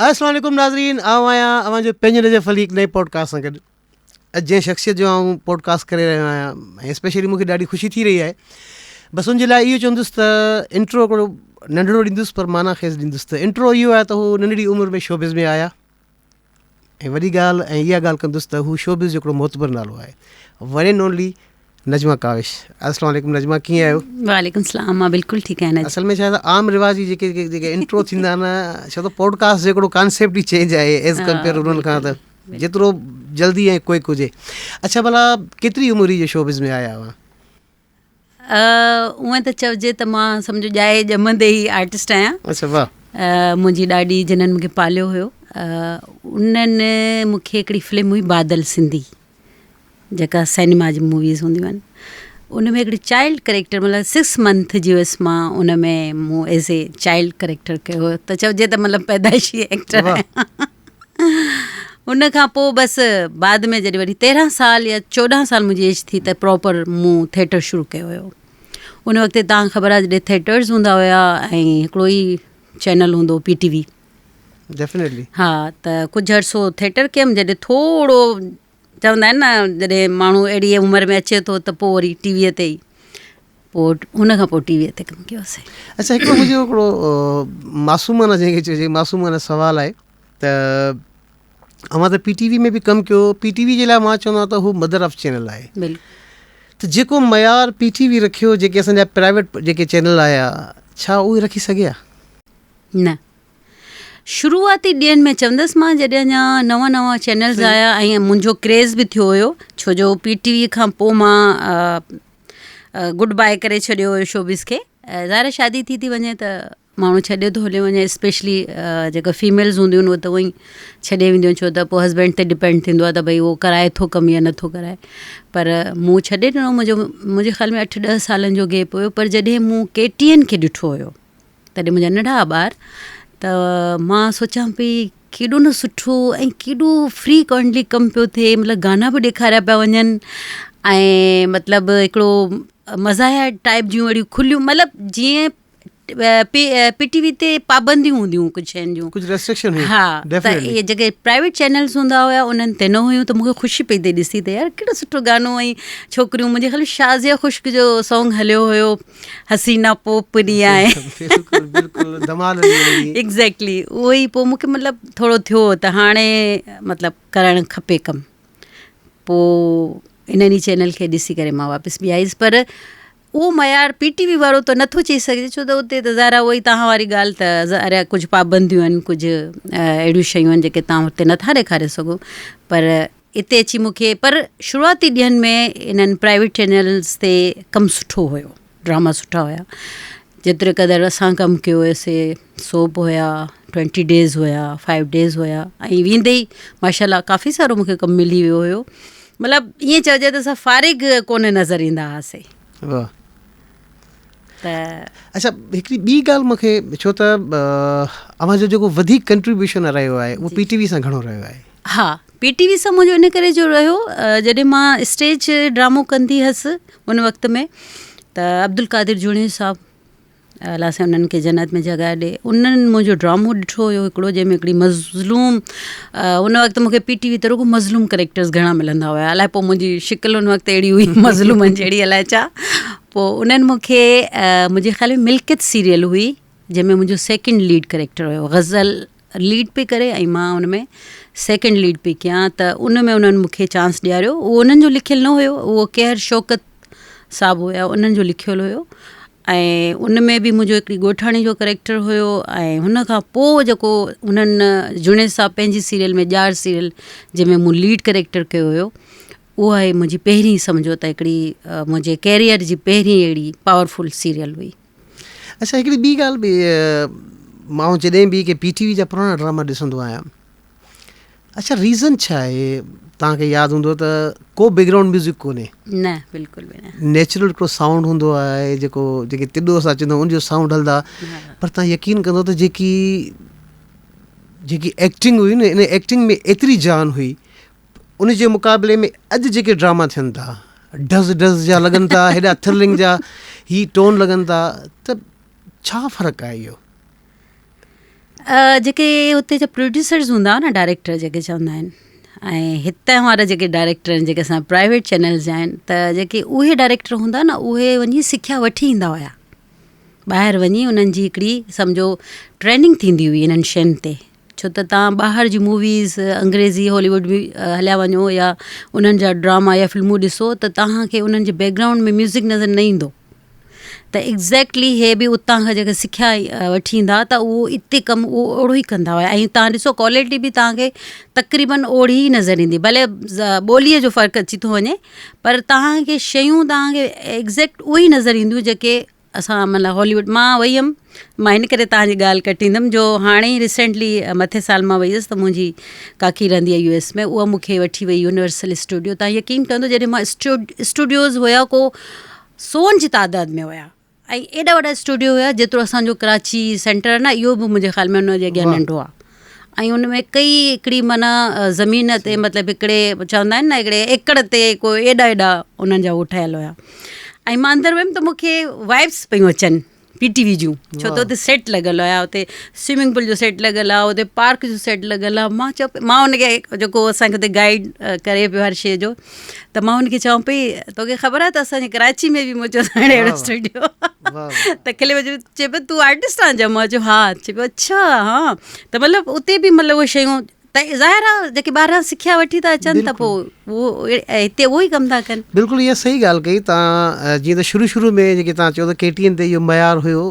अस्सलाम वालेकुम नाज़रीन, आऊं आहियां अवां जो पंहिंजे नज़र फलीक नए पॉडकास्ट सां गॾु। अॼु जंहिं शख़्सियत जो आऊं पॉडकास्ट करे रहियो आहियां ऐं स्पेशली मूंखे ॾाढी ख़ुशी थी रही आहे, बसि उनजे लाइ इहो चवंदुसि त इंट्रो हिकिड़ो नंढिड़ो ॾींदुसि पर माना ख़ेज़ ॾींदुसि। त इंट्रो इहो आहे त हू नंढड़ी उमिरि में शोबिज़ में आया ऐं वॾी ॻाल्हि ऐं इहा ॻाल्हि कंदुसि त हू शोबिज़ जो हिकिड़ो मोतबर नालो आहे, one and only Najma Kaavish. अस्सलाम वालेकुम नजमा, कीअं आहियो? वालेकुम सलाम, मां बिल्कुलु ठीकु आहियां। असल में छा आहे त आम रिवाजी जेके इंट्रो थींदा आहिनि, छो त पॉडकास्ट जो हिकिड़ो कॉन्सेप्ट ई चेंज आहे एज़ कंपेयर उन्हनि खां, त जेतिरो जल्दी ऐं क्विक हुजे। अच्छा, भला केतिरी उमिरि जो शोबिज़ में आया हुआ? उअं त चइजे त मां सम्झो ॼाए ॼमंदे ई आर्टिस्ट आहियां। अच्छा, वाह। मुंहिंजी ॾाॾी जिन्हनि मूंखे पालियो हुयो, उन्हनि मूंखे हिकिड़ी फिल्म हुई बादल सिंधी, जेका सिनेमा जी मूवीज़ हूंदियूं आहिनि, उन में हिकिड़ी चाइल्ड करेक्टर, मतिलबु 6 मंथ जी हुअसि मां, उन में मूं एज़ ए चाइल्ड करेक्टर कयो हुयो, त चइजे त मतिलबु पैदाइशी एक्टर आहियां। उन खां पोइ बसि बाद में जॾहिं वरी 13 साल या 14 साल मुंहिंजी एज थी त प्रॉपर मूं थिएटर शुरू कयो हुयो। उन वक़्तु तव्हां ख़बर आहे जॾहिं थिएटर्स हूंदा हुया ऐं हिकिड़ो ई चैनल हूंदो PTV। डेफिनेटली। हा, त कुझु अर्सो थिएटर कयमि, जॾहिं थोरो चवंदा आहिनि न, जॾहिं माण्हू अहिड़ी उमिरि में अचे थो त पोइ वरी टीवीअ ते ई, पोइ हुन खां पोइ टीवीअ ते कमु कयोसीं। अच्छा, हिकिड़ो मुंहिंजो हिकिड़ो मासूमाना जंहिंखे चइजे मासूमाना सुवालु आहे त अवां त PTV में बि कमु कयो, PTV जे लाइ मां चवंदो त हू मदर ऑफ चैनल आहे। त जेको मयार PTV रखियो, जेके असांजा प्राइवेट जेके चैनल आया, छा उहे रखी सघिया? न, शुरूआती ॾींहंनि में चवंदसि मां, जॾहिं अञा नवां चैनल्स आया ऐं मुंहिंजो क्रेज़ बि थियो हुयो, छो जो PTV खां पोइ मां गुड बाय करे छॾियो हुयो शोबिज़ खे। ज़ाहिर शादी थी वञे त माण्हू छॾे थो हली वञे, स्पेशली जेका फीमेल्स हूंदियूं आहिनि उहे त उअं ई छॾे वेंदियूं, छो त पोइ हस्बैंड ते डिपेंड थींदो आहे त भई उहो कराए थो कमु या नथो कराए। पर मूं छॾे ॾिनो, मुंहिंजे ख़्याल में 8-10 सालनि जो गैप हुयो। पर जॾहिं मूं KTN खे ॾिठो हुयो, तॾहिं मुंहिंजा नंढा ॿार, त मां सोचां पई केॾो न सुठो ऐं केॾो फ्रीक्वेंटली कमु पियो थिए, मतिलबु गाना बि ॾेखारिया पिया वञनि ऐं मतिलबु हिकिड़ो मज़ाया टाइप जूं अहिड़ियूं खुलियूं, मतिलबु जीअं PTV ते पाबंदियूं हूंदियूं कुझु शयुनि जूं, कुझु रेस्ट्रिक्शन हुई। हा, त इहे जेके प्राइवेट चैनल्स हूंदा हुया उन्हनि ते न हुयूं, त मूंखे ख़ुशी पई थिए ॾिसी त यार केॾो सुठो गानो। ऐं छोकिरियूं, मुंहिंजे ख़ाली शाज़िया ख़ुश्क जो सॉन्ग हलियो हुयो, हसीना पोपनी आहे। एग्ज़ैक्टली उहो ई। पोइ मूंखे मतिलबु थोरो थियो त हाणे मतिलबु करणु खपे कमु। पोइ इन्हनि चैनल खे ॾिसी करे मां वापसि बि आयसि। पर उहो मयार PTV वारो त नथो चई सघिजे, छो त उते त ज़ाहिर उहो ई तव्हां वारी ॻाल्हि, त ज़ाहिर कुझु पाबंदियूं आहिनि, कुझु अहिड़ियूं शयूं आहिनि जेके तव्हां हुते नथा ॾेखारे सघो। पर हिते अची मूंखे, पर शुरूआती ॾींहंनि में इन्हनि प्राइवेट चैनल्स ते कमु सुठो हुयो, ड्रामा सुठा हुया। जेतिरे क़दुरु असां कमु कयो हुयोसीं, सोप हुया, 20 डेज़ हुया, 5 डेज़ हुया, ऐं वेंदे ई माशाल्लाह काफ़ी सारो मूंखे कमु मिली वियो हुयो। मतिलबु ईअं चइजे त असां फारिग कोन नज़र ईंदा हुआसीं। वाह। अच्छा, हिकिड़ी ॿी ॻाल्हि मूंखे, छो त अवां जो जेको वधीक कंट्रीब्यूशन रहियो आहे उहो PTV सां घणो रहियो आहे। हा, PTV सां मुंहिंजो इन करे जो रहियो, जॾहिं मां स्टेज ड्रामो कंदी हुअसि उन वक़्त में, त अब्दुल कादिर जुनेद साहब, अलाह सां उन्हनि खे जन्नत में जॻह ॾे, उन्हनि मुंहिंजो ड्रामो ॾिठो हुयो हिकिड़ो, जंहिंमें हिकिड़ी मज़लूम, उन वक़्तु मूंखे PTV ते रुगो मज़लूम करेक्टर्स घणा मिलंदा हुया। अलाए पोइ मुंहिंजी शिकिल उन वक़्तु अहिड़ी हुई मज़लूमनि जहिड़ी, अलाए छा। पोइ उन्हनि मूंखे मुंहिंजे ख़्याल में मिल्कियत सीरियल हुई, जंहिंमें मुंहिंजो सेकेंड लीड करेक्टर हुयो, गज़ल लीड पई करे ऐं मां उन में सेकेंड लीड पई कयां। त उन में उन्हनि मूंखे चांस ॾियारियो। उहो उन्हनि जो लिखियलु न हुयो, उहो केहर शौकत साहब हुया, उन्हनि जो लिखियलु हुयो। ऐं उन में बि मुंहिंजो हिकिड़ी ॻोठाणी जो करेक्टर हुयो। ऐं हुन खां पोइ जेको हुननि जुनेद साहब पंहिंजी सीरियल में, ॼार सीरियल, जंहिंमें मूं लीड करेक्टर कयो हुयो, उहा आहे मुंहिंजी पहिरीं, सम्झो त हिकिड़ी मुंहिंजे कैरियर जी पहिरीं अहिड़ी पावरफुल सीरियल हुई। अच्छा, हिकिड़ी ॿी ॻाल्हि बि, मां जॾहिं बि के PTV जा पुराणा ड्रामा ॾिसंदो आहियां, अच्छा रीज़न छा आहे? तव्हांखे यादि हूंदो त को बैकग्राउंड म्यूज़िक कोन्हे, न बिल्कुलु बि न, नेचुरल हिकिड़ो साउंड हूंदो आहे, जेके तिॾो असां चवंदा आहियूं उनजो साउंड हलंदा। पर तव्हां यकीन कंदो त जेकी एक्टिंग हुई न, इन एक्टिंग में एतिरी जान हुई, उन जे मुक़ाबले में अॼु जेके ड्रामा थियनि था, डज़ जा लॻनि था, हेॾा थ्रिलिंग जा ही टोन लॻनि था, त छा फ़र्क़ु आहे इहो? जेके हुते जा प्रोड्यूसर्स हूंदा न, डायरेक्टर जेके चवंदा आहिनि, ऐं हितां वारा जेके डायरेक्टर आहिनि, जेके असां प्राइवेट चैनल्स आहिनि, त जेके उहे डायरेक्टर हूंदा न, उहे वञी सिखिया वठी ईंदा हुया ॿाहिरि वञी. उन्हनि जी हिकिड़ी सम्झो ट्रेनिंग थींदी हुई इन्हनि शयुनि ते. छो त तव्हां ॿाहिरि जी मूवीज़, अंग्रेज़ी हॉलीवुड बि हलिया वञो या उन्हनि जा ड्रामा या फिल्मूं ॾिसो, त तव्हांखे उन्हनि जे बैकग्राउंड में म्यूज़िक नज़र न ईंदो. त एग्ज़ैक्टली हे बि उतां खां जेके सिखिया वठी ईंदा त उहो हिते कमु उहो ओड़ो ई कंदा हुआ. ऐं तव्हां ॾिसो क्वालिटी बि तव्हांखे तक़रीबन ओड़ी ई नज़र ईंदी. भले ॿोलीअ जो फ़र्क़ु अची थो वञे, पर तव्हांखे शयूं तव्हांखे एग्ज़ैक्ट उहे ई नज़र ईंदियूं जेके असां मतिलबु हॉलीवुड. मां वई हुअमि, मां हिन करे तव्हांजी ॻाल्हि कटींदमि, जो हाणे ई रिसेंटली मथे साल मां वई हुअसि, त मुंहिंजी काकी रहंदी आहे US में, उहा मूंखे वठी वई यूनिवर्सल स्टूडियो. तव्हां यकीन कंदो, जॾहिं मां स्टूडियोज़ हुया को 100 जी तादाद में हुया, ऐं एॾा वॾा स्टूडियो हुया जेतिरो असांजो कराची सेंटर आहे न, इहो बि मुंहिंजे ख़्याल में हुनजे अॻियां नंढो आहे. ऐं हुन में कई हिकिड़ी माना ज़मीन ते, मतिलबु हिकिड़े चवंदा आहिनि न, हिकिड़े एकड़ ते कोई एॾा उन्हनि जा उहो ठहियल हुया. ऐं मां अंदरि वियमि त मूंखे वाइब्स पियूं अचनि PTV जूं, छो त हुते सेट लॻल हुया, हुते स्विमिंग पूल जो सेट लॻल आहे, हुते पार्क जो सेट लॻल आहे. मां चयो मां हुनखे, जेको असांखे हुते गाइड करे पियो हर शइ जो, त मां हुनखे चवां पई, तोखे ख़बर आहे त असांजे कराची में बि मुंहिंजो हाणे अहिड़ो स्टूडियो. त खिले पियो, चए पियो तूं आर्टिस्ट आहीं? मां चयो हा. चए पियो अच्छा हा. त मतिलबु उते बि मतिलबु उहे शयूं त ज़ाहिर आहे जेके ॿाहिरां सिखिया वठी था अचनि, त पोइ उहो हिते उहो ई कमु था कनि. बिल्कुलु इहा सही ॻाल्हि कई तव्हां. जीअं त शुरू में जेके तव्हां चयो त KTN ते इहो मयार हुयो,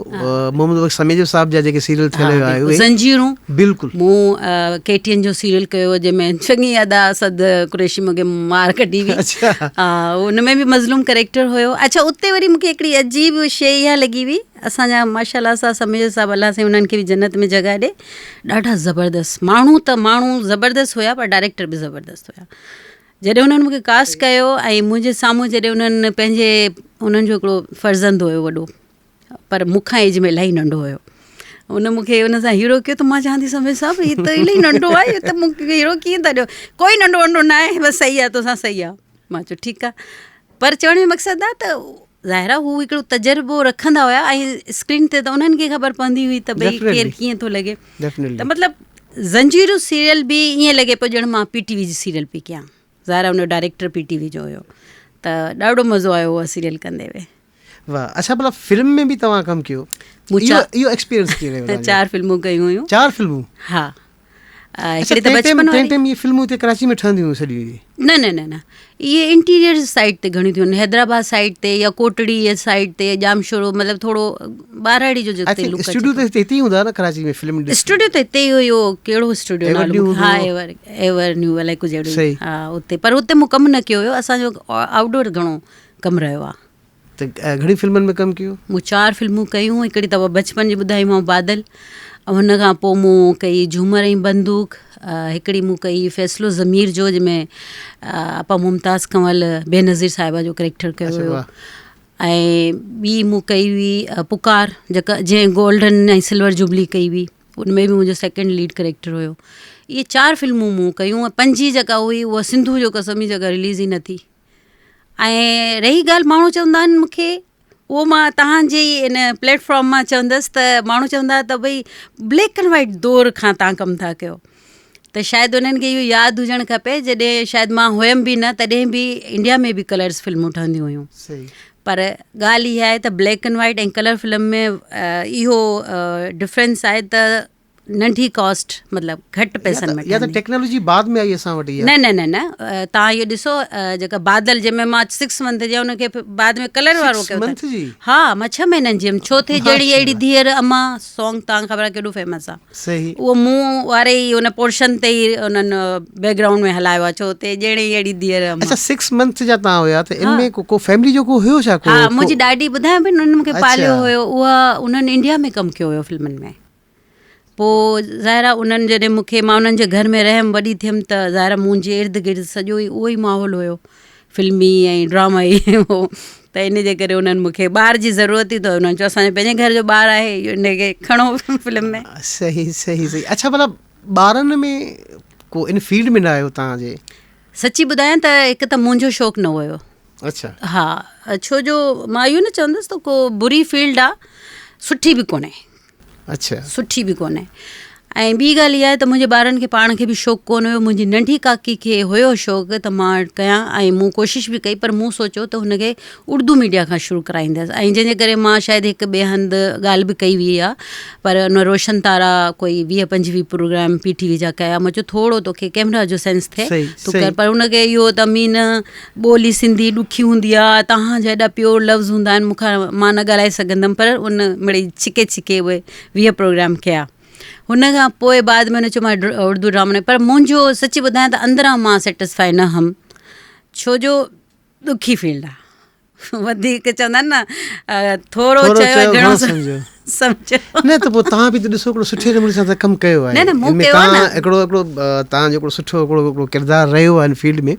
मोहम्मद समेजो साहब जा जेके सीरियल थियल हुआ, ज़ंजीरूं. बिल्कुलु मूं KTN जो सीरियल कयो, जंहिंमें चङी अदा सद कुरैशी मूंखे मार कढी हुई. हा, उन में बि मज़लूम कैरेक्टर हुयो. अच्छा, उते वरी मूंखे हिकिड़ी अजीब शइ इहा लॻी हुई, असांजा माशाल्लाह सां समेजो साहिबु, अलाह साईं उन्हनि खे बि जन्नत में जॻह ॾे, ॾाढा ज़बरदस्त माण्हू, त माण्हू ज़बरदस्त हुया, पर डायरेक्टर बि ज़बरदस्त हुया. जॾहिं उन्हनि मूंखे कास्ट कयो, ऐं मुंहिंजे साम्हूं जॾहिं उन्हनि पंहिंजे, उन्हनि जो हिकिड़ो फर्ज़ंद हुयो वॾो, पर मूंखां एज में इलाही नंढो हुयो, उन मूंखे उन सां हीरो कयो, त मां चवां थी समेज साहिबु हीअ त इलाही नंढो आहे, इहो त मूंखे हीरो कीअं था ॾियो? कोई नंढो वंढो न आहे, बसि सही आहे, तोसां सही आहे. मां चयो ठीकु आहे. पर चवण जो मक़सदु आहे त ज़ाहिर आहे हू हिकिड़ो तजुर्बो रखंदा हुया, ऐं स्क्रीन ते त उन्हनि खे ख़बर पवंदी हुई त भई केरु कीअं थो लॻे. त मतिलबु ज़ंजीरूं सीरियल बि ईअं लॻे पियो ॼण मां PTV जी सीरियल पई कयां. ज़ाहिर आहे उनजो डायरेक्टर PTV जो हुयो, त ॾाढो मज़ो आयो उहा सीरियल कंदे हुए. वाह. अच्छा, भला फिल्म में बि तव्हां कमु कयो? इहो एक्सपीरियंस कीअं रहियो? 4 फिल्मूं कयूं हुयूं. 4 फिल्मूं? हा. हिकिड़ी त बचपन वारी ये फिल्मूं हिते कराची में ठहंदियूं हुयूं सॼी? न, इहे इंटीरियर साइड ते घणियूं थियूं आहिनि, हैदराबाद साइड ते या कोटड़ी साइड ते, जामशोरो, मतिलबु थोरो ॿारहड़ी जो जिते लुक. स्टूडियो त हिते ई हूंदा न कराची में? फिल्म स्टूडियो त हिते ई हुयो. कहिड़ो स्टूडियो नालो? हा, एवर न्यू अलाए कुझु अहिड़ो. हा, उते. पर हुते मूं कमु न कयो हुयो, असांजो आउटडोर घणो कमु रहियो आहे. त घणी फिल्मनि में कमु कयो? मूं 4 फिल्मूं कयूं. हिकिड़ी त बचपन जी ॿुधाईमांव बादल, ऐं हुन खां पोइ मूं कई झूमर ऐं बंदूक, हिकिड़ी मूं कई फ़ैसिलो ज़मीर जो, जंहिंमें आपा मुमताज़ कंवल बेनज़ीर साहिबा जो कैरेक्टर कयो हुयो. ऐं ॿी मूं कई हुई पुकार, जंहिं गोल्डन ऐं सिल्वर जुबली कई हुई, उनमें बि मुंहिंजो सेकेंड लीड कैरेक्टर हुयो. इहे 4 फिल्मूं मूं कयूं. 5 जेका हुई उहा सिंधू जो कसम जेका रिलीज़ ई न थी. ऐं रही ॻाल्हि, माण्हू चवंदा आहिनि मूंखे, उहो मां तव्हांजे इन प्लेटफॉर्म मां चवंदसि, त माण्हू चवंदा त भई ब्लैक एंड वाइट दौर खां तव्हां कमु था कयो, त शायदि उन्हनि खे इहो यादि हुजणु खपे, जॾहिं शायदि मां हुयमि बि न, तॾहिं बि इंडिया में बि कलर्स फिल्मूं ठहंदियूं हुयूं. पर ॻाल्हि इहा आहे त ब्लैक एंड वाइट ऐं कलर फिल्म में इहो डिफरेंस आहे त नंढी कॉस्ट, मतिलबु घटि पैसनि में. या त टेक्नोलॉजी बाद में आई असां वटि? न, तव्हां इहो ॾिसो, जेका बादल, जंहिंमें मां 6 मंथ जी हुनखे बाद में कलर वारो कयो. हा, मां 6 महीननि जी हुयमि. छो थिए जहिड़ी अहिड़ी धीअर अम्मा सॉन्ग तव्हांखे ख़बर आहे केॾो फेमस आहे. सही. उहो मूं वारे ई हुन पोर्शन ते ई उन्हनि बैकग्राउंड में हलायो आहे. छो थिए जहिड़ी अहिड़ी धीअर अम्मा. अच्छा, 6 मंथ जा तव्हां हुया, त इनमें को फैमिली जो को हुयो छा? हा, मुंहिंजी ॾाॾी ॿुधायां पई, उन्हनि मूंखे पालियो हुयो. उहा उन्हनि इंडिया में कमु कयो हुयो फिल्मनि में. पोइ ज़ाहिर आहे उन्हनि जॾहिं मूंखे, मां उन्हनि जे घर में रहियमि, वॾी थियमि, त ज़ाहिर आहे मुंहिंजे इर्द गिर्द सॼो ई उहो ई माहौल हुयो, फिल्मी ऐं ड्रामा ई हो. त इन जे करे उन्हनि मूंखे ॿार जी ज़रूरत ई, त उन्हनि चयो असांजे पंहिंजे घर जो ॿारु आहे, इनखे खणो फिल्म में. सही. अच्छा, भला ॿारनि में को इन फील्ड में न आयो तव्हांजे? सची ॿुधायां त हिकु त मुंहिंजो शौक़ु न हुयो. अच्छा. हा, छो जो मां इहो न चवंदसि त को बुरी फील्ड आहे, सुठी बि कोन्हे. अच्छा. सुठी बि कोन्हे. ऐं ॿी ॻाल्हि इहा आहे त मुंहिंजे ॿारनि खे पाण खे बि शौक़ु कोन हुयो. मुंहिंजी नंढी काकी खे हुयो शौक़ु त मां कयां, ऐं मूं कोशिशि बि कई, पर मूं सोचियो त हुनखे उर्दू मीडिया खां शुरू कराईंदसि. ऐं जंहिंजे करे मां शायदि हिकु ॿिए हंधि ॻाल्हि बि कई हुई आहे, पर उन रोशन तारा कोई 20-25 प्रोग्राम PTV जा कया. मां चयो थोरो तोखे कैमरा जो सेंस थिए तूं कर, पर हुनखे इहो त मीन ॿोली सिंधी ॾुखी हूंदी आहे, तव्हां जा एॾा प्योर लफ़्ज़ हूंदा आहिनि, मूंखां मां न ॻाल्हाए सघंदमि. पर उन मिड़ई छिके उहे 20 प्रोग्राम कया. हुन खां पोइ बाद में हुन चयो मां उर्दू ड्रामो न, पर मुंहिंजो सची ॿुधायां त अंदरां मां सेटिस्फाई न हुअमि, छो जो ॾुखी फील्ड आहे. वधीक चवंदा आहिनि न थोरो चयो घणो सम्झो. न त पोइ तव्हां बि त ॾिसो हिकिड़ो सुठे नमूने सां त कमु कयो आहे. हिकिड़ो तव्हांजो हिकिड़ो सुठो हिकिड़ो किरदारु रहियो आहे हिन फील्ड में.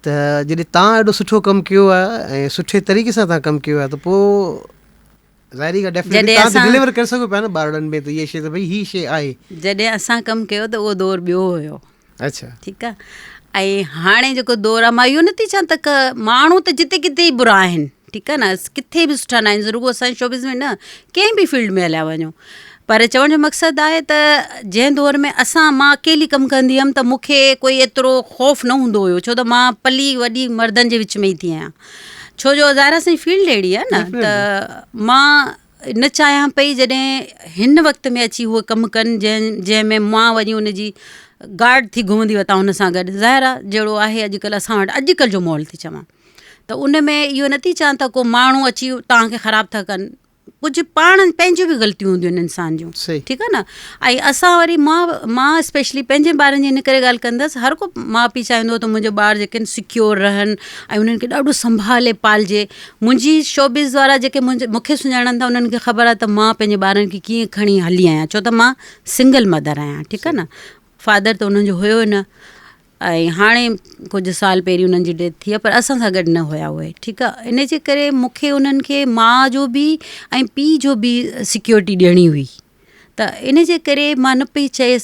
त जॾहिं तव्हां एॾो सुठो कमु कयो आहे ऐं सुठे तरीक़े सां तव्हां कमु कयो आहे, त पोइ ज़ाहिरी ॻाल्हि डेफिनेटली तव्हां डिलीवर करे सघो पिया न ॿारनि में, त इहा शइ त भई हीअ शइ आहे. जॾहिं असां कमु कयो त उहो दौरु ॿियो हुयो. अच्छा, ठीकु आहे. ऐं हाणे जेको दौरु आहे, मां इहो नथी चवां त माण्हू त जिते किथे ई बुरा आहिनि, ठीकु आहे न, किथे बि सुठा न आहिनि, ज़रूरु असांजे शोबिज़ में न, कंहिं बि फील्ड में हलिया वञो. पर चवण जो मक़सदु आहे त जंहिं दौर में मां अकेली कमु कंदी हुअमि त मूंखे कोई एतिरो ख़ौफ़ न हूंदो हुयो, छो त मां पली वॾी मर्दनि जे विच में ई थी आहियां. छो जो ज़ाहिर असांजी फील्ड अहिड़ी आहे न, त मां न चाहियां पई जॾहिं हिन वक़्त में अची उहे कमु कनि जंहिंमें मां वञी हुनजी गार्ड थी घुमंदी वतां हुन सां गॾु. ज़ाहिर आहे जहिड़ो आहे अॼुकल्ह असां वटि, अॼुकल्ह जो माहौल थी चवां, त उन में इहो नथी चवां त को माण्हू अची तव्हांखे ख़राबु था कनि. कुझु पाण पंहिंजियूं बि ग़लतियूं हूंदियूं आहिनि इंसान जूं, ठीकु आहे न. ऐं असां वरी मां स्पेशली पंहिंजे ॿारनि जी इन करे ॻाल्हि कंदसि, हर को माउ पीउ चाहींदो त मुंहिंजो ॿार जेके आहिनि सिक्योर रहनि ऐं उन्हनि खे ॾाढो संभाले पालिजे. मुंहिंजी शोबिज़ वारा जेके मूंखे सुञाणनि था उन्हनि खे ख़बर आहे त मां पंहिंजे ॿारनि खे कीअं खणी हली आहियां, छो त मां सिंगल मदर आहियां, ठीकु आहे न. फादर त उन्हनि जो हुयो न, ऐं हाणे कुझु साल पहिरीं उन्हनि जी डेथ थी आहे, पर असां सां गॾु न हुया उहे, ठीकु आहे. इन जे करे मूंखे उन्हनि खे माउ जो बि ऐं पीउ जो बि सिक्योरिटी ॾियणी हुई. त इन जे करे मां न पई चाहियां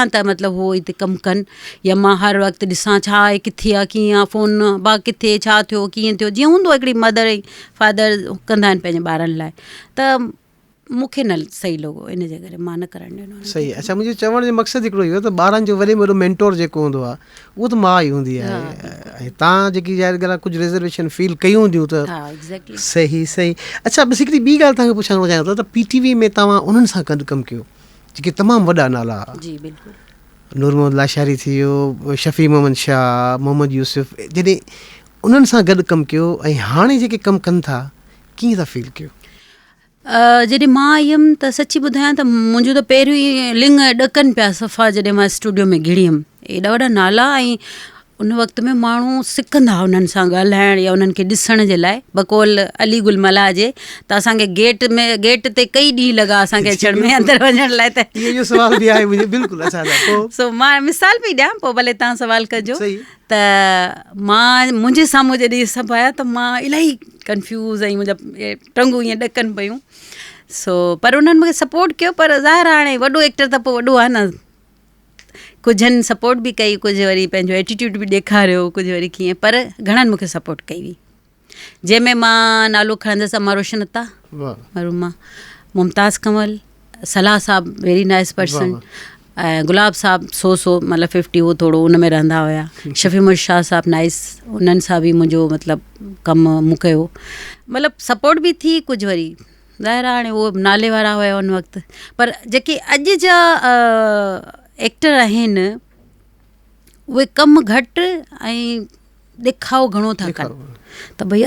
त मतिलबु उहो हिते कमु कनि, या मां हर वक़्तु ॾिसां छा आहे, किथे आहे, कीअं आहे, फ़ोन बा किथे, छा थियो, कीअं थियो, जीअं हूंदो हिकिड़ी मदर ऐं फादर कंदा आहिनि पंहिंजे ॿारनि लाइ. त मूंखे न सही लॻो, इन जे करे मां न करणु ॾिनो. सही. अच्छा, मुंहिंजो चवण जो मक़सदु हिकिड़ो इहो त ॿारनि जो वॾे में वॾो मेंटोर जेको हूंदो आहे उहो त माउ ई हूंदी आहे. ऐं तव्हां जेकी ज़ाहिर ॻाल्हि आहे कुझु रिज़र्वेशन फील कयूं हूंदियूं त सही. अच्छा, बसि हिकिड़ी ॿी ॻाल्हि तव्हांखे पुछणु चाहियां थो त PTV में तव्हां उन्हनि सां गॾु कमु कयो जेके तमामु वॾा नाला, जी बिल्कुलु, नूर मोहम्मद लाशारी थी वियो, शफ़ी मोहम्मद शाह, मोहम्मद यूसुफ, जॾहिं उन्हनि सां गॾु कमु कयो ऐं हाणे जेके कमु कनि था कीअं था फील कयो? जॾहिं मां आई हुअमि त सची ॿुधायां त मुंहिंजो त पहिरियों ई लिंग ॾकनि पिया सफ़ा, जॾहिं मां स्टूडियो में घिड़ी हुअमि. एॾा वॾा नाला, ऐं उन वक़्त में माण्हू सिकंदा उन्हनि सां ॻाल्हाइण या उन्हनि खे ॾिसण जे लाइ. बकौल अली गुलमला जे त असांखे गेट ते कई ॾींहं लॻा असांखे अचण में, अंदरि वञण लाइ. त इहो सुवाल बि आहे बिल्कुलु. सो मां मिसाल पई ॾियां, पोइ भले तव्हां सवाल कजो. त मुंहिंजे साम्हूं जॾहिं सभु आया त मां इलाही कंफ्यूज़, ऐं मुंहिंजा टंगूं ईअं ॾकनि पियूं. पर उन्हनि मूंखे सपोर्ट कयो, पर ज़ाहिर हाणे वॾो एक्टर त पोइ वॾो आहे न, कुझनि सपोर्ट बि कई, कुझु वरी पंहिंजो एटीट्यूड बि ॾेखारियो, कुझु वरी कीअं, पर घणनि मूंखे सपोर्ट कई हुई. जंहिंमें मां नालो खणंदसि अमा रोशन अता, मरूमा, मुमताज़ कंवल, सलाह साहब वेरी नाइस पर्सन, ऐं गुलाब साहब सो मतिलबु 50 उहो थोरो उन में रहंदा हुया, शफ़ी मोहम्मद शाह साहब नाइस, उन्हनि सां बि मुंहिंजो मतिलबु कमु मूं कयो, मतिलबु सपोर्ट बि थी. कुझु वरी ज़ाहिर हाणे उहो नाले वारा हुया उन वक़्तु, पर जेके अॼु जा एक्टर आहिनि उहे कमु घटि ऐं ॾेखाव घणो था कनि, त भई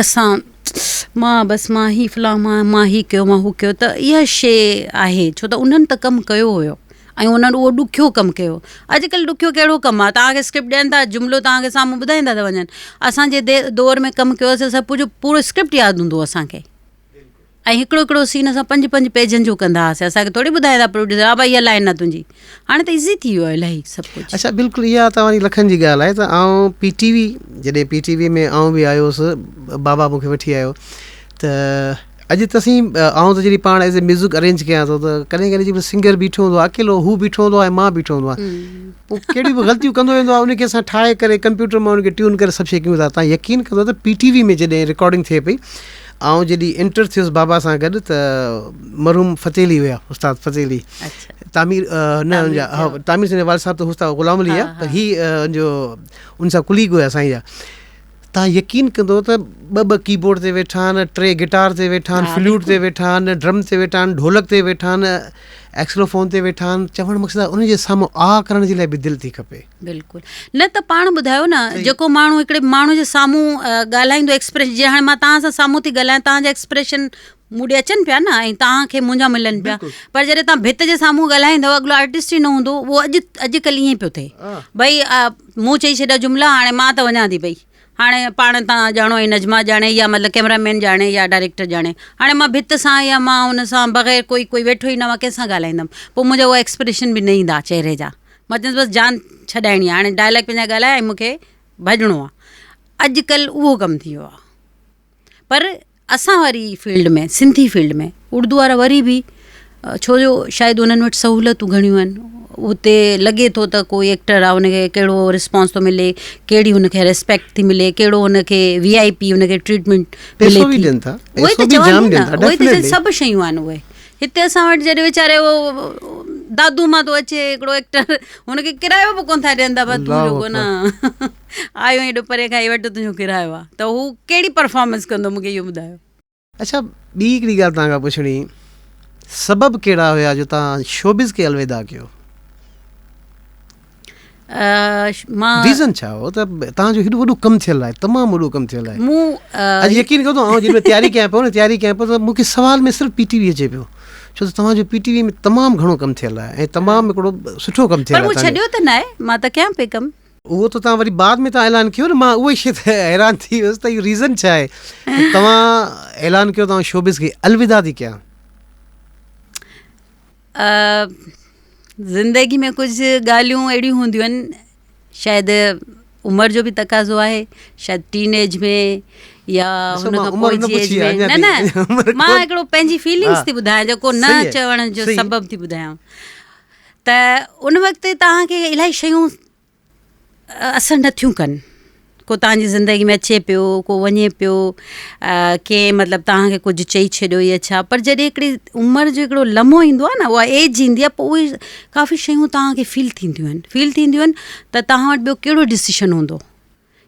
मां ही फलां मां ही कयो, मां हू कयो. त इहा शइ आहे, छो त उन्हनि त कमु कयो हुयो ऐं उन्हनि उहो ॾुखियो कमु कयो. अॼुकल्ह ॾुखियो कहिड़ो कमु आहे, तव्हांखे स्क्रिप्ट ॾियनि था, जुमिलो तव्हांखे साम्हूं ॿुधाईंदा था वञनि. असांजे दौर में कमु कयोसीं, सभु पूरो स्क्रिप्ट यादि हूंदो असांखे, ऐं हिकिड़ो हिकिड़ो सीन असां 5-5 पेजनि जो कंदा हुआसीं. असांखे थोरी ॿुधाईंदा प्रोड्यूसर, हा भई इहा लाइन आहे तुंहिंजी. हाणे त इज़ी थी वियो आहे इलाही सभु कुझु. अच्छा, बिल्कुलु इहा तव्हांजी लखनि जी ॻाल्हि आहे. त आउं जॾहिं PTV में आउं बि आयो हुउसि, बाबा मूंखे वठी आयो, त अॼु आउं त जॾहिं पाण एज़ ए म्यूज़िक अरेंज कयां थो, त कॾहिं कॾहिं सिंगर बीठो हूंदो आहे अकेलो, हू बीठो हूंदो आहे, मां बीठो हूंदो आहे, पोइ कहिड़ी बि ग़लतियूं कंदो वेंदो आहे, उनखे असां ठाहे करे कंप्यूटर मां उनखे ट्यून करे सभु शइ कयूं था. तव्हां यकीन कंदो त PTV में जॾहिं रिकॉर्डिंग थिए पई, आउं जॾहिं इंटर थियुसि बाबा सां गॾु त मरहूम फ़तेह अली हुया, उस्ताद फ़तेह अली तामीर न हुनजा तामीर सिंह वाल साहब त उस्ताद ग़ुलाम अली आहे, पर हीअ जो उन सां कुलीग हुया साईं जा। तव्हां यकीन कंदो त ॿ कीबोर्ड ते वेठा आहिनि, 3 गिटार ते वेठा आहिनि, फ्लूट ते वेठा आहिनि, ड्रम ते वेठा आहिनि, ढोलक ते वेठा आहिनि, एक्सलोफोन ते वेठा आहिनि। चवणु मक़सदु आहे उनजे साम्हूं आ करण जे लाइ बि दिलि थी खपे। बिल्कुलु न त पाण ॿुधायो न, जेको माण्हू हिकिड़े माण्हू जे साम्हूं ॻाल्हाईंदो एक्सप्रेशन, जीअं हाणे मां तव्हां सां साम्हूं थी ॻाल्हायां, तव्हांजा एक्सप्रेशन मूं ॾे अचनि पिया न ऐं तव्हांखे मुंहिंजा मिलनि पिया, पर जॾहिं तव्हां भित जे साम्हूं ॻाल्हाईंदव, अॻिलो आर्टिस्ट ई न हूंदो, उहो अॼुकल्ह ईअं पियो थिए भई मूं चई छॾिया जुमिला, हाणे मां त वञा थी भई, हाणे पाण तव्हां ॼाणो ऐं नजमा ॼाणे या मतिलबु कैमरामैन ॼाणे या डायरेक्टर ॼाणे, हाणे मां भित सां या मां हुन सां बग़ैर कोई वेठो ई न, मां कंहिंसां ॻाल्हाईंदमि, पोइ मुंहिंजा उहा एक्सप्रेशन बि न ईंदा चहिरे जा, मां चवंदसि बसि जान छॾाइणी आहे, हाणे डायलॉग पंहिंजा ॻाल्हाए ऐं मूंखे भॼणो आहे। अॼुकल्ह उहो कमु थी वियो आहे। पर असां वारी फील्ड में, सिंधी फील्ड में, उर्दू वारा वरी बि छो जो शायदि उन्हनि वटि सहूलियतूं घणियूं आहिनि, उते लॻे थो त कोई एक्टर आहे हुनखे कहिड़ो रिस्पॉन्स थो मिले, कहिड़ी हुनखे रिस्पेक्ट थी मिले, कहिड़ो हुनखे VIP हुनखे ट्रीटमेंट मिले थी, उहे त चवनि न, उहे त सभु शयूं आहिनि उहे। हिते असां वटि जॾहिं वीचारे उहो दादू मां थो अचे हिकिड़ो एक्टर, हुनखे किरायो बि कोन था ॾियनि था, तूं जेको न आयो हेॾो परे खां वटि तुंहिंजो किरायो आहे, त हू कहिड़ी परफॉर्मेंस कंदो, मूंखे इहो ॿुधायो। अच्छा, ॿी हिकिड़ी ॻाल्हि तव्हां खां पुछणी, सबबु कहिड़ा हुया जो तव्हां शोबिज़ खे अलविदा कयो? मां रीज़न छा हो त तव्हांजो हेॾो वॾो कमु थियल आहे, तमामु वॾो कमु थियल आहे? मूं अॼु यकीन कयो आउं जॾहिं तयारी कयां पियो त मूंखे सुवाल में सिर्फ़ु PTV अचे पियो, छो त तव्हांजो PTV में तमामु घणो कमु थियल आहे ऐं तमामु हिकिड़ो सुठो कमु थियल आहे। छॾियो त न आहे, मां त कयां पई कमु। उहो त तव्हां वरी बाद में तव्हां ऐलान कयो न, मां उहो ई शइ त हैरान थी वियुसि त इहो रीज़न छा आहे तव्हां ऐलान कयो तव्हां शोबिज़ खे अलविदा थी कयां? ज़िंदगी में कुझु ॻाल्हियूं अहिड़ियूं हूंदियूं आहिनि, शायदि उमिरि जो बि तक़ाज़ो आहे, शायदि टीनेज में या हुन खां पोइ जी एज में, न मां हिकिड़ो पंहिंजी फीलिंग्स थी ॿुधायां, जेको न चवण जो सबबु थी ॿुधायां। त उन वक़्तु तव्हांखे इलाही शयूं असर नथियूं कनि, को तव्हांजी ज़िंदगी में अचे पियो, को वञे पियो, कंहिं मतिलबु तव्हांखे कुझु चई छॾियो या छा, पर जॾहिं हिकिड़ी उमिरि जो हिकिड़ो लम्हो ईंदो आहे न, उहा एज ईंदी आहे, पोइ उहे काफ़ी शयूं तव्हांखे फील थींदियूं आहिनि त तव्हां वटि ॿियो कहिड़ो डिसीशन हूंदो,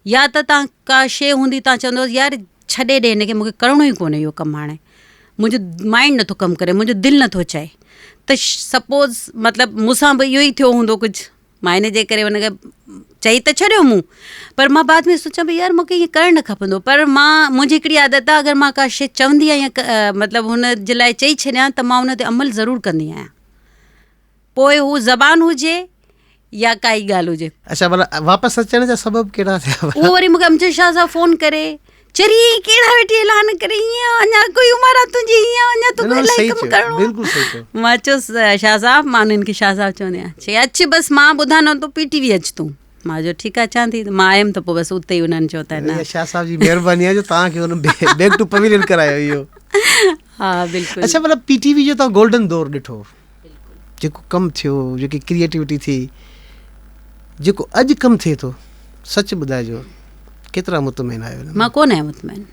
या त तव्हां का शइ हूंदी तव्हां चवंदो यार छॾे ॾे हिनखे, मूंखे करिणो ई कोन्हे इहो कमु, हाणे मुंहिंजो माइंड नथो कमु करे, मुंहिंजो दिलि नथो चए, त सपोज़ मतिलबु मूंसां बि इहो ई थियो हूंदो कुझु, मां हिन जे करे हुनखे चई त छॾियो मूं, पर मां बाद में सोचां भई यार मूंखे ईअं करणु न खपंदो, पर मुंहिंजी हिकिड़ी आदत आहे, अगरि मां का शइ चवंदी आहियां या मतिलबु हुन जे लाइ चई छॾियां त मां हुन ते अमल ज़रूरु कंदी आहियां, पोइ हू ज़बान हुजे या काई ॻाल्हि हुजे। अच्छा, भला वापसि अचण जा सबबु कहिड़ा थिया? उहो वरी मूंखे अमजद शाह साहब फ़ोन करे चरी कहिड़ा वेठी ऐलान करे, ईअं अञा कोई उमिरि आहे तुंहिंजी, ईअं अञा तूं इलाही कमु करिणो। मां चयोसि शाह साहब, मां उन्हनि खे शाह साहब चवंदी आहियां, चई अचु बसि, मां ॿुधां न, तूं PTV अचु तूं। मां चयो ठीकु आहे, अचां थी, मां आयमि त पोइ बसि उते ई उन्हनि चयो त न, शाह साहब जी महिरबानी आहे जो तव्हांखे हुन बैक टू पवेलियन करायो इहो। हा बिल्कुलु। अच्छा, मतिलबु PTV जो तव्हां गोल्डन दौर ॾिठो, जेको कमु थियो, जेकी क्रिएटिविटी थी, जेको अॼु कमु थिए थो, सच ॿुधाइजो केतिरा मुतमइन आहियो? मां कोन आहियां मुतमइन,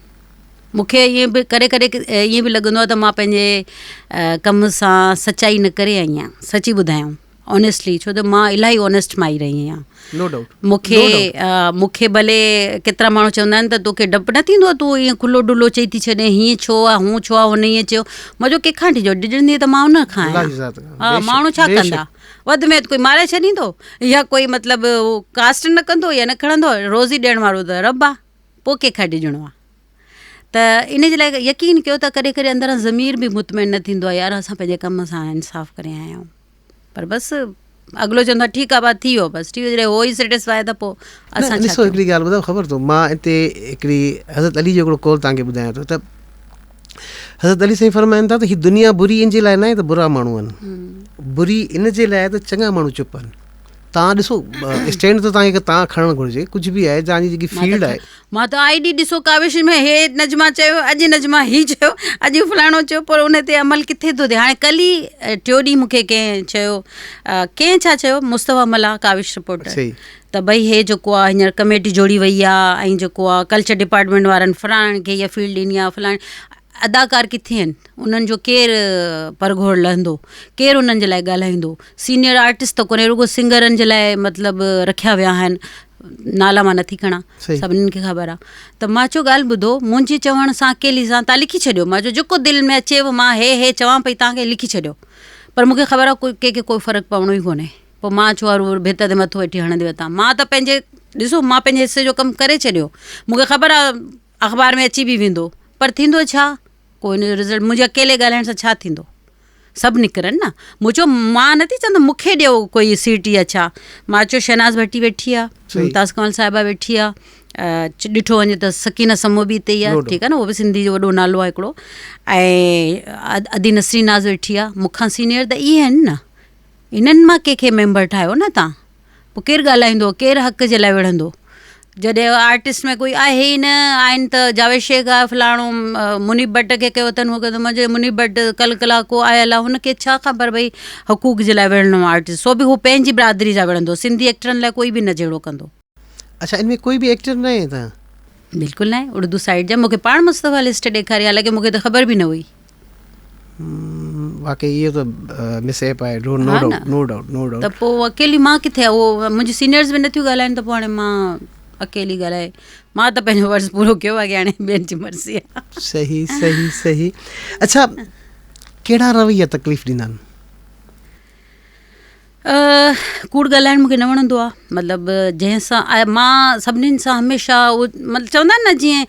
मूंखे ईअं बि करे ईअं बि लॻंदो आहे त मां पंहिंजे कम सां सचाई न करे आई आहियां, सची ॿुधायूं ऑनेस्टली, छो त मां इलाही ऑनेस्ट माई रही आहियां। नो डाउट। मूंखे भले केतिरा माण्हू चवंदा आहिनि त तोखे डपु न थींदो, तूं ईअं खुलो डुलो चई थी छॾे, हीअं छो आहे, हूअं छो आहे, हुन ईअं चयो, मुंहिंजो कंहिंखां ॾिजो ॾिजंदी त मां हुन खां आहियां। हा, माण्हू छा कंदा, वधि में कोई मारे छॾींदो या कोई मतिलबु कास्ट न कंदो या न खणंदो, रोज़ी ॾियण वारो त रब आहे, पोइ कंहिंखां ॾिजणो आहे। त इन जे लाइ यकीन कयो त कॾहिं कॾहिं अंदरां ज़मीर बि मुतमइन न थींदो आहे, यार असां पंहिंजे कम सां इंसाफ़ करे आया आहियूं, पर बसि अॻिलो चवंदो आहे ठीकु आहे बा थी वियो, बसि थी वियो, जॾहिं हो ई सेटिस्फाई त पोइ असां ॾिसो। हिकिड़ी ॻाल्हि ॿुधायो, ख़बर अथव मां हिते हिकिड़ी हज़रत अली जो हिकिड़ो कौल तव्हांखे ॿुधायां थो, त हज़रत अली साईं फरमाइनि था त हीअ दुनिया बुरी इन जे लाइ न आहे त बुरा माण्हू आहिनि, बुरी इन जे लाइ त चङा माण्हू चुप आहिनि, तव्हां ॾिसो स्टैंड त तव्हांखे तव्हां खणणु घुरिजे, कुझु बि आहे तव्हांजी जेकी फील्ड आहे. मां त ID ॾिसो काविश में हे नजमा चयो, अॼु नजमा ही चयो, अॼु फलाणो चयो, पर उन ते अमल किथे थो थिए. हाणे कल्ह ई टियों ॾींहुं मूंखे कंहिं चयो, कंहिं छा चयो, मुस्तफ़ा मला काविश रिपोर्टर, त भई हे जेको आहे हींअर कमेटी जोड़ी वई आहे ऐं जेको आहे कल्चर डिपार्टमेंट वारनि फलाणे खे इहा फील्ड ॾिनी आहे, फलाणे अदाकार किथे आहिनि, उन्हनि जो केरु परघोड़ लहंदो, केरु उन्हनि जे लाइ ॻाल्हाईंदो. सीनियर आर्टिस्ट त कोन्हे, रुगो सिंगरनि जे लाइ मतिलबु रखिया विया आहिनि. नाला मां नथी खणा, सभिनीनि खे ख़बर आहे. त मां चयो ॻाल्हि ॿुधो, मुंहिंजे चवण सां अकेली सां तव्हां लिखी छॾियो. मां चयो जेको दिलि में अचेव मां हे चवां पई तव्हांखे लिखी छॾियो, पर मूंखे ख़बर आहे कोई कंहिंखे कोई फ़र्क़ु पवणो ई कोन्हे. पोइ मां चयो वारो भित ते मथो वेठी हणंदी वठां. मां त पंहिंजे ॾिसो मां पंहिंजे हिसे जो कमु करे छॾियो. मूंखे ख़बर आहे अख़बार में अची बि वेंदो, पर थींदो छा, कोई हिन जो रिज़ल्ट मुंहिंजे अकेले ॻाल्हाइण सां छा थींदो, सभु निकिरनि न. मूं चयो मां नथी चवंदमि मूंखे ॾियो कोई सीट या छा. मां चयो शहनाज़ भट्टी वेठी आहे, मुमताज़ कमल साहिबा वेठी आहे, ॾिठो वञे त सकीना समो बि हिते ई आहे, ठीकु आहे न, उहो बि सिंधी जो वॾो नालो आहे हिकिड़ो, ऐं अदी नसरी नाज़ वेठी आहे. मूंखां सीनियर त इहे आहिनि न, इन्हनि मां कंहिंखे मेंबर ठाहियो न तव्हां. पोइ केरु ॻाल्हाईंदो, केरु हक़ जे लाइ विढ़ंदो. जॾहिं आर्टिस्ट में कोई आहे ई न, आहिनि त जावेद शेख आहे, फलाणो मुनीब भट्ट खे कयो अथनि, उहो त मुंहिंजे मुनीब भट्ट कल्ह कलाको आयल आहे, हुनखे छा ख़बर भई हक़ूक़ जे लाइ विढ़णो आहे आर्टिस्ट, सो बि हू पंहिंजी बिरादरी जा विढ़ंदो. सिंधी एक्टरनि लाइ कोई बि न जहिड़ो कंदो. अच्छा, इनमें कोई बि एक्टर न आहे तव्हां? बिल्कुलु न आहे. उर्दू साइड जा मूंखे पाण मुस्तफ़ा लिस्ट ॾेखारी, हालांकि मूंखे त ख़बर बि न हुई. वाकई इहो त मिसएप आहे, नो डाउट. त पोइ अकेली मां किथे आहे, उहो मुंहिंजी सीनियर्स बि नथियूं ॻाल्हाइनि, त पोइ हाणे मां अकेली ॻाल्हाए. मां त पंहिंजो वर्ज़ पूरो कयो आहे, हाणे ॿियनि जी मर्ज़ी आहे. सही. अच्छा, कहिड़ा रवैया तकलीफ़ ॾींदा आहिनि? कूड़ ॻाल्हाइणु मूंखे न वणंदो आहे. मतिलबु जंहिंसां मां सभिनीनि सां हमेशह उहो मतिलबु चवंदा आहिनि न, जीअं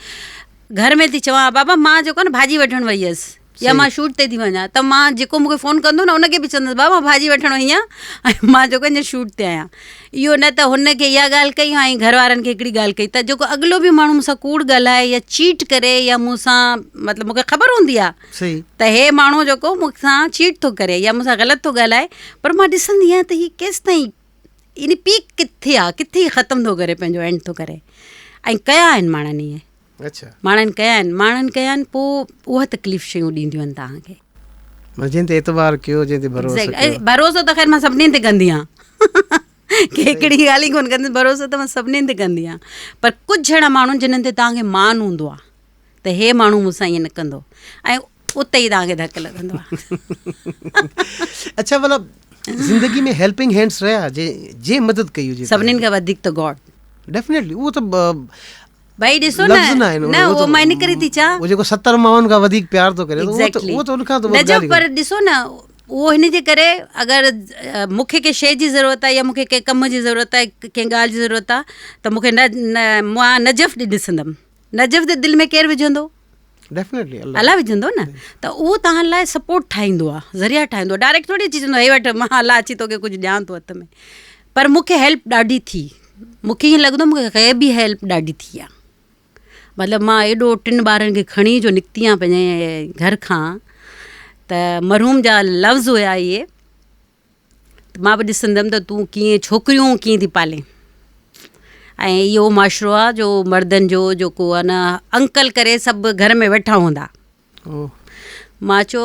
घर में थी चवां बाबा मां जेको आहे न भाॼी वठणु वई हुअसि, या मां शूट ते थी वञा, त मां जेको मूंखे फ़ोन कंदो न उनखे बि चवंदसि बाबा भाॼी वठणु वई आहियां ऐं मां जेको अञा शूट ते आहियां. इहो न त हुनखे इहा ॻाल्हि कई ऐं घर वारनि खे हिकिड़ी ॻाल्हि कई, त जेको अॻिलो बि माण्हू मूंसां कूड़ ॻाल्हाए या चीट करे या मूंसां मतिलबु मूंखे ख़बर हूंदी आहे त हे माण्हू जेको मूंसां चीट थो करे या मूंसां ग़लति थो ॻाल्हाए, पर मां ॾिसंदी आहियां त हीअ केसि ताईं इन पीक किथे आहे, किथे ख़तमु थो करे, पंहिंजो एंड थो करे. ऐं कया आहिनि माण्हुनि ईअं. अच्छा, माण्हुनि कया आहिनि, पोइ उहा तकलीफ़ शयूं ॾींदियूं आहिनि तव्हांखे. जिन ते एतबार कयो, जिन ते भरोसो त ख़ैर मां सभिनीनि ते कंदी आहियां, की हिकिड़ी ॻाल्हि ई कोन कंदी, भरोसो त मां सभिनीनि ते कंदी आहियां. पर कुझु अहिड़ा माण्हू जिन्हनि ते तव्हांखे मान हूंदो आहे त हे माण्हू मूंसां ईअं न कंदो, ऐं उते ई तव्हांखे धक लॻंदो आहे. अच्छा, मतिलबु ज़िंदगी में हेल्पिंग हैंड्स रहिया जे मदद कई हुजे? सभिनीनि खां वधीक त गॉड, डेफिनेटली. उहो त भाई ॾिसो न उहो मां इन करे थी चवां, उहो जेको 70 माण्हुनि खां वधीक प्यार थो करे, उहो त उनखां त पर ॾिसो न उहो हिन जे करे, अगरि मूंखे कंहिं शइ जी ज़रूरत आहे या मूंखे कंहिं कम जी ज़रूरत आहे, कंहिं ॻाल्हि जी ज़रूरत आहे, त मूंखे मां नजफ़ ॾिसंदमि. नजफ़ जे दिलि में केरु विझंदो? डेफिनेटली अलाह विझंदो न. त उहो तव्हां लाइ सपोर्ट ठाहींदो आहे, ज़रिया ठाहींदो आहे. डायरेक्ट थोरी अची चवंदो हे वठि मां अलाह अची तोखे कुझु ॾियां थो हथ में. पर मूंखे हेल्प ॾाढी थी, मूंखे ईअं लॻंदो मूंखे ग़ैबी हेल्प ॾाढी थी आहे. मतिलबु मां एॾो 3 ॿारनि खे खणी जो निकिती आहियां पंहिंजे घर खां, त मरहूम जा लफ़्ज़ हुया इहे, मां बि ॾिसंदमि त तूं कीअं छोकिरियूं कीअं थी पाले. ऐं इहो माशरो आहे जो मर्दनि जो जेको आहे न अंकल करे सभु घर में वेठा हूंदा. मां चयो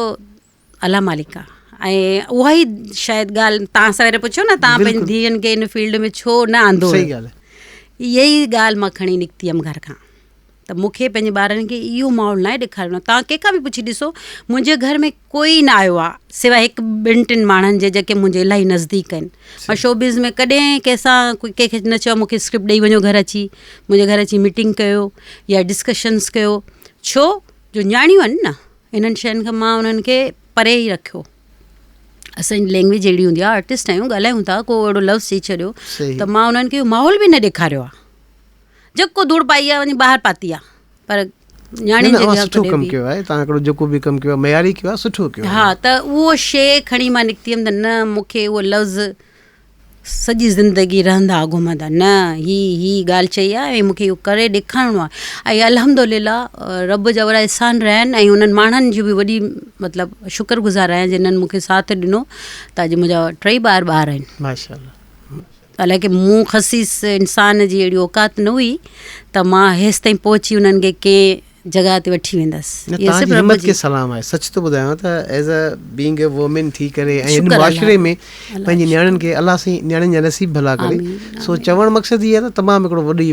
अला मालिक आहे. ऐं उहा ई शायदि ॻाल्हि तव्हां सवेरे पुछो न, तव्हां पंहिंजी धीअनि खे इन फील्ड में छो न आंदो, इहा ई ॻाल्हि मां खणी निकिती हुअमि घर खां. त मूंखे पंहिंजे ॿारनि खे इहो माहौल न आहे ॾेखारिणो. तव्हां कंहिंखां बि पुछी ॾिसो, मुंहिंजे घर में कोई न आयो आहे सवाइ 1-2 माण्हुनि जे जेके मुंहिंजे इलाही नज़दीक आहिनि. मां शोबिज़ में कॾहिं कंहिंसां कंहिंखे न चयो मूंखे स्क्रिप्ट ॾेई वञो घर अची, मुंहिंजे घर अची मीटिंग कयो या डिस्कशन्स कयो, छो जो न्याणियूं आहिनि न, इन्हनि शयुनि खां मां उन्हनि खे परे ई रखियो. असांजी लैंग्वेज अहिड़ी हूंदी आहे, आर्टिस्ट आहियूं, ॻाल्हायूं था, को अहिड़ो लफ़्ज़ चई छॾियो त मां उन्हनि खे माहौल बि न ॾेखारियो आहे. जेको धूड़ पाई आहे वञी ॿाहिरि पाती आहे, पर हा, त उहो शइ खणी मां निकिती हुअमि त न मूंखे उहो लफ़्ज़ सॼी ज़िंदगी रहंदा घुमंदा, न ही ॻाल्हि चई आहे ऐं मूंखे इहो करे ॾेखारिणो आहे. ऐं अल्हम्दुलिल्लाह रब जा वॾा एहसान रहिया आहिनि ऐं उन्हनि माण्हुनि जी बि वॾी मतिलबु शुक्रगुज़ार आहियां जिन्हनि मूंखे साथ ॾिनो. त अॼु मुंहिंजा 3 ॿार आहिनि. माशाअल्लाह. हालांकि मूं ख़सीस इंसान जी अहिड़ी औकात न हुई त मां हेसि ताईं पहुची उन्हनि खे कंहिं जॻह ते वठी वेंदसि। इहे तव्हांजी सभु रब हिम्मत जी खे सलाम आहे। सच थो ॿुधायांव त as a being a women थी करे ऐं हिन शुक्र मुआशिरे में अल्लाह पंहिंजी नियाणियुनि खे अलाह साईं नियाणियुनि जा नसीब भला करे। आमीन, सो चवण मक़सदु इहो आहे त तमामु हिकिड़ो वॾी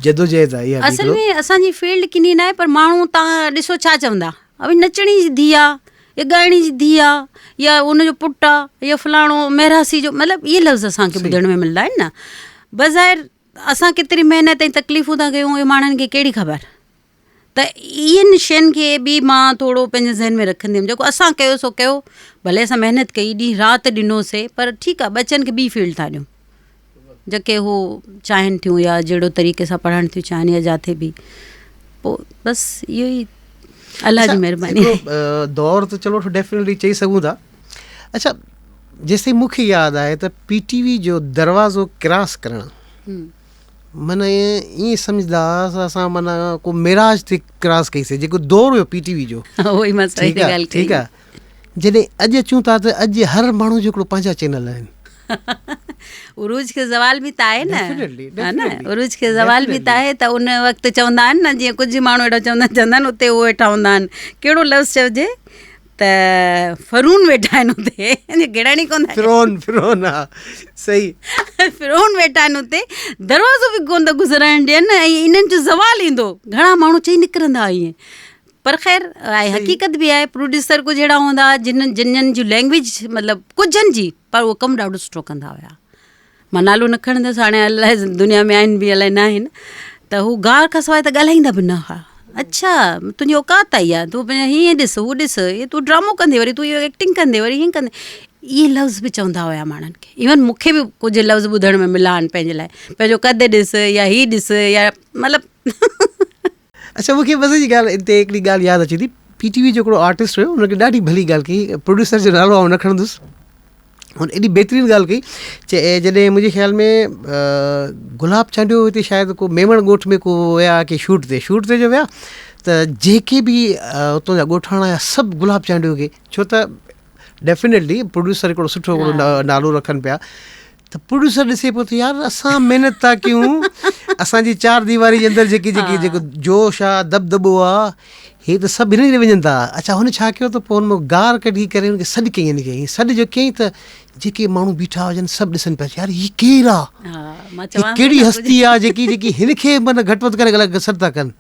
जदोजहद आहे इहा। असल में असांजी फील्ड किनी न आहे, पर माण्हू तव्हां ॾिसो छा चवंदा, अभी नचणी जी धीउ आहे या ॻाइणी जी धीउ आहे या उनजो पुटु आहे या फलाणो मेरासी जो, मतिलबु इहे लफ़्ज़ असांखे ॿुधण में मिलंदा आहिनि न। बज़ाहिर असां केतिरी महिनत ऐं तकलीफ़ूं था कयूं, इहे माण्हुनि खे कहिड़ी ख़बर। त इन्हनि शयुनि खे बि मां थोरो पंहिंजे ज़हन में रखंदी हुअमि, जेको असां कयो सो कयो, भले असां महिनत कई ॾींहुं राति ॾिनोसीं, पर ठीकु आहे बचनि खे ॿी फील्ड था ॾियूं जेके हू चाहिनि थियूं या जहिड़ो तरीक़े सां पढ़णु थियूं चाहिनि या जिथे बि। पोइ बसि इहो ई अलाह जी महिरबानी आहे। दौर त चलो डेफिनेटली चई सघूं था। अच्छा, जेसिताईं मूंखे यादि आहे त PTV जो दरवाज़ो क्रॉस करणु माना ईअं सम्झंदा असां माना को मेराज ते क्रॉस कईसीं, जेको दौर हुयो PTV जो। उहो ई मां सही ॻाल्हि कई। ठीकु आहे, जॾहिं अॼु अचूं था त अॼु हर माण्हू जो हिकिड़ो पंहिंजा चैनल आहिनि। उरूज खे ज़वाल बि त आहे न, Definitely, हा न, definitely, उरूज खे ज़वाल बि त आहे। त उन वक़्तु चवंदा आहिनि न, जीअं कुझु माण्हू अहिड़ा चवंदा आहिनि उते उहे वेठा हूंदा आहिनि, कहिड़ो लफ़्ज़ चइजे त फरून वेठा आहिनि उते, गिड़णी कोन फिरोन हा सही फिरोन वेठा आहिनि उते, दरवाज़ो बि कोन था गुज़राइण ॾियनि ऐं इन्हनि जो ज़वाल ईंदो। घणा माण्हू चई निकिरंदा ईअं, पर ख़ैर आहे हक़ीक़त बि आहे। प्रोड्यूसर कुझु अहिड़ा हूंदा जिन्हनि जी लैंग्वेज मतिलबु कुझनि जी, पर उहो कमु ॾाढो सुठो कंदा हुया। मां नालो न खणंदसि, हाणे अलाए दुनिया में आहिनि बि अलाए न आहिनि, त हू गार खां सवाइ त ॻाल्हाईंदा बि न हुआ। अच्छा तुंहिंजी औकात आई आहे, तूं पंहिंजा हीअं ॾिस हू ॾिस, इहे तूं ड्रामो कंदे, वरी तूं इहो एक्टिंग कंदे, वरी हीअं कंदे, इहे लफ़्ज़ बि चवंदा हुया माण्हुनि खे। इवन मूंखे बि कुझु लफ़्ज़ ॿुधण में मिला आहिनि पंहिंजे लाइ, पंहिंजो कदु ॾिस या हीअ ॾिस या मतिलबु। अच्छा, मूंखे मज़े जी ॻाल्हि हिते हिकिड़ी ॻाल्हि यादि अचे थी। PTV जो हिकिड़ो आर्टिस्ट हुयो, हुनखे ॾाढी भली ॻाल्हि कई। प्रोड्यूसर जो नालो आउं न खणंदुसि। हुन एॾी बहितरीनु ॻाल्हि कई, चए जॾहिं मुंहिंजे ख़्याल में गुलाब चांडियो हिते शायदि को मेमण ॻोठ में को विया की शूट ते जो विया, त जेके बि उतां जा ॻोठाणा हुया सभु गुलाब चांडियो खे, छो त डेफिनेटली प्रोड्यूसर हिकिड़ो सुठो हिकिड़ो नालो रखनि पिया। त प्रोड्यूसर ॾिसे पियो त यार असां महिनत था कयूं, असांजी 4 दीवारी जे अंदरि जेको जोश आहे दबदबो आहे, हे त सभु हिन विझनि था। अच्छा, हुन छा कयो त पोइ हुन गार कढी करे हुनखे सॾु कयईं। हिनखे सॾु जो कयईं त जेके माण्हू बीठा हुजनि सभु ॾिसनि पिया, यार हीअ केरु आहे, कहिड़ी हस्ती आहे जेकी हिनखे माना घटि वधि करे ग़लति कसर था कनि।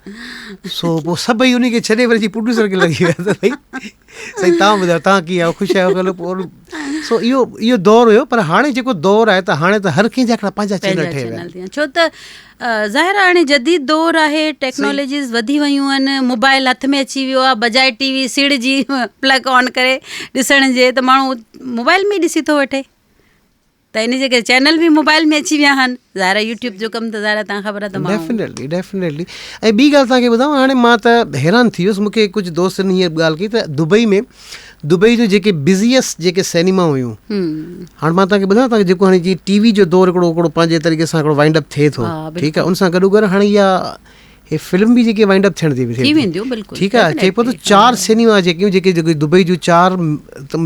सो पोइ सभई उनखे छॾे वरी प्रोड्यूसर खे लॻी विया त भई साईं तव्हां ॿुधायो तव्हां कीअं आहियो, ख़ुशि आहियो। पोइ सो इहो दौरु हुयो, पर हाणे जेको दौरु आहे त हाणे त हर कंहिंजा हिकिड़ा पंहिंजा चैनल ठही विया। छो त ज़ाहिर हाणे जदीद दौरु आहे, टेक्नोलॉजीज़ वधी वियूं आहिनि, मोबाइल हथ में अची वियो आहे, बजाए TV सिड़ जी प्लग ऑन करे ॾिसण जे त माण्हू मोबाइल में ॾिसी थो वठे, त इन जे करे चैनल बि मोबाइल में अची विया आहिनि। ज़ाहिर यूट्यूब जो कमु त ज़ाहिर तव्हां ख़बर आहे त डेफिनेटली। ऐं ॿी ॻाल्हि तव्हांखे ॿुधायां, हाणे मां त हैरान थी वियुसि, मूंखे कुझु दोस्तनि हीअ ॻाल्हि कई त दुबई जो जेके बिज़ीएस्ट जेके सिनेमा हुयूं, हाणे मां तव्हांखे ॿुधायां तव्हांखे जेको हाणे जीअं TV जो दौरु हिकिड़ो पंहिंजे तरीक़े सां हिकिड़ो वाइंड अप थिए थो, ठीकु आहे, उन सां गॾो गॾु हाणे इहा फिल्म बि जेके वाइंड अप थियण थी वेंदियूं, ठीकु आहे। चए पियो त 4 सिनेमा जेके दुबई जूं 4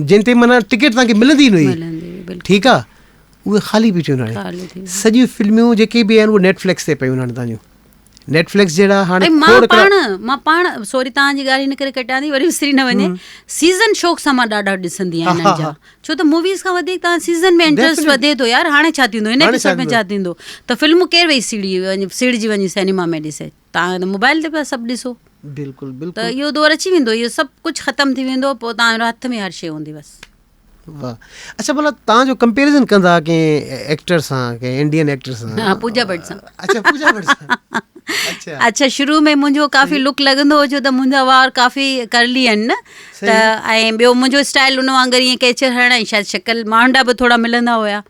जिन ते माना टिकट तव्हांखे मिलंदी न हुई, ठीकु आहे, उहे ख़ाली बि थियूं हाणे। सॼियूं फिल्मियूं जेके बि आहिनि उहे नेटफ्लिक्स ते पियूं हाणे तव्हांजूं। नेटफ्लिक्स जहिड़ा हाणे मां पाण सॉरी तव्हांजी ॻाल्हि हिन करे कटियां थी, वरी विसरी न वञे, सीज़न शौक़ सां मां ॾाढा ॾिसंदी आहियां हिननि जा, छो त मूवीज़ खां वधीक तव्हां सीज़न में इंट्रस्ट वधे थो। यार हाणे छा थींदो, हिन एपिसोड में छा थींदो, त फिल्मूं केरु वेही सिड़जी वञी सिनेमा में ॾिसे, तव्हां मोबाइल ते पिया सभु ॾिसो। बिल्कुलु त इहो दौरु अची वेंदो, इहो सभु कुझु ख़तमु थी वेंदो, पोइ तव्हांजो हथ में हर शइ हूंदी बसि। वाह, अच्छा भला तव्हांजो कंपेरिज़न कंदा कंहिं एक्टर सां, कंहिं इंडियन एक्टर सां? हा, पूजा भट्ट सां। अच्छा, पूजा भट्ट सां। अच्छा, शुरू में मुंहिंजो काफ़ी लुक लॻंदो हो, छो त मुंहिंजा वार काफ़ी करली आहिनि न, त ऐं ॿियो मुंहिंजो स्टाइल उन वांगुरु ईअं कैचर हणण, ऐं शायदि शक्ल मांडा बि थोरा मिलंदा हुया,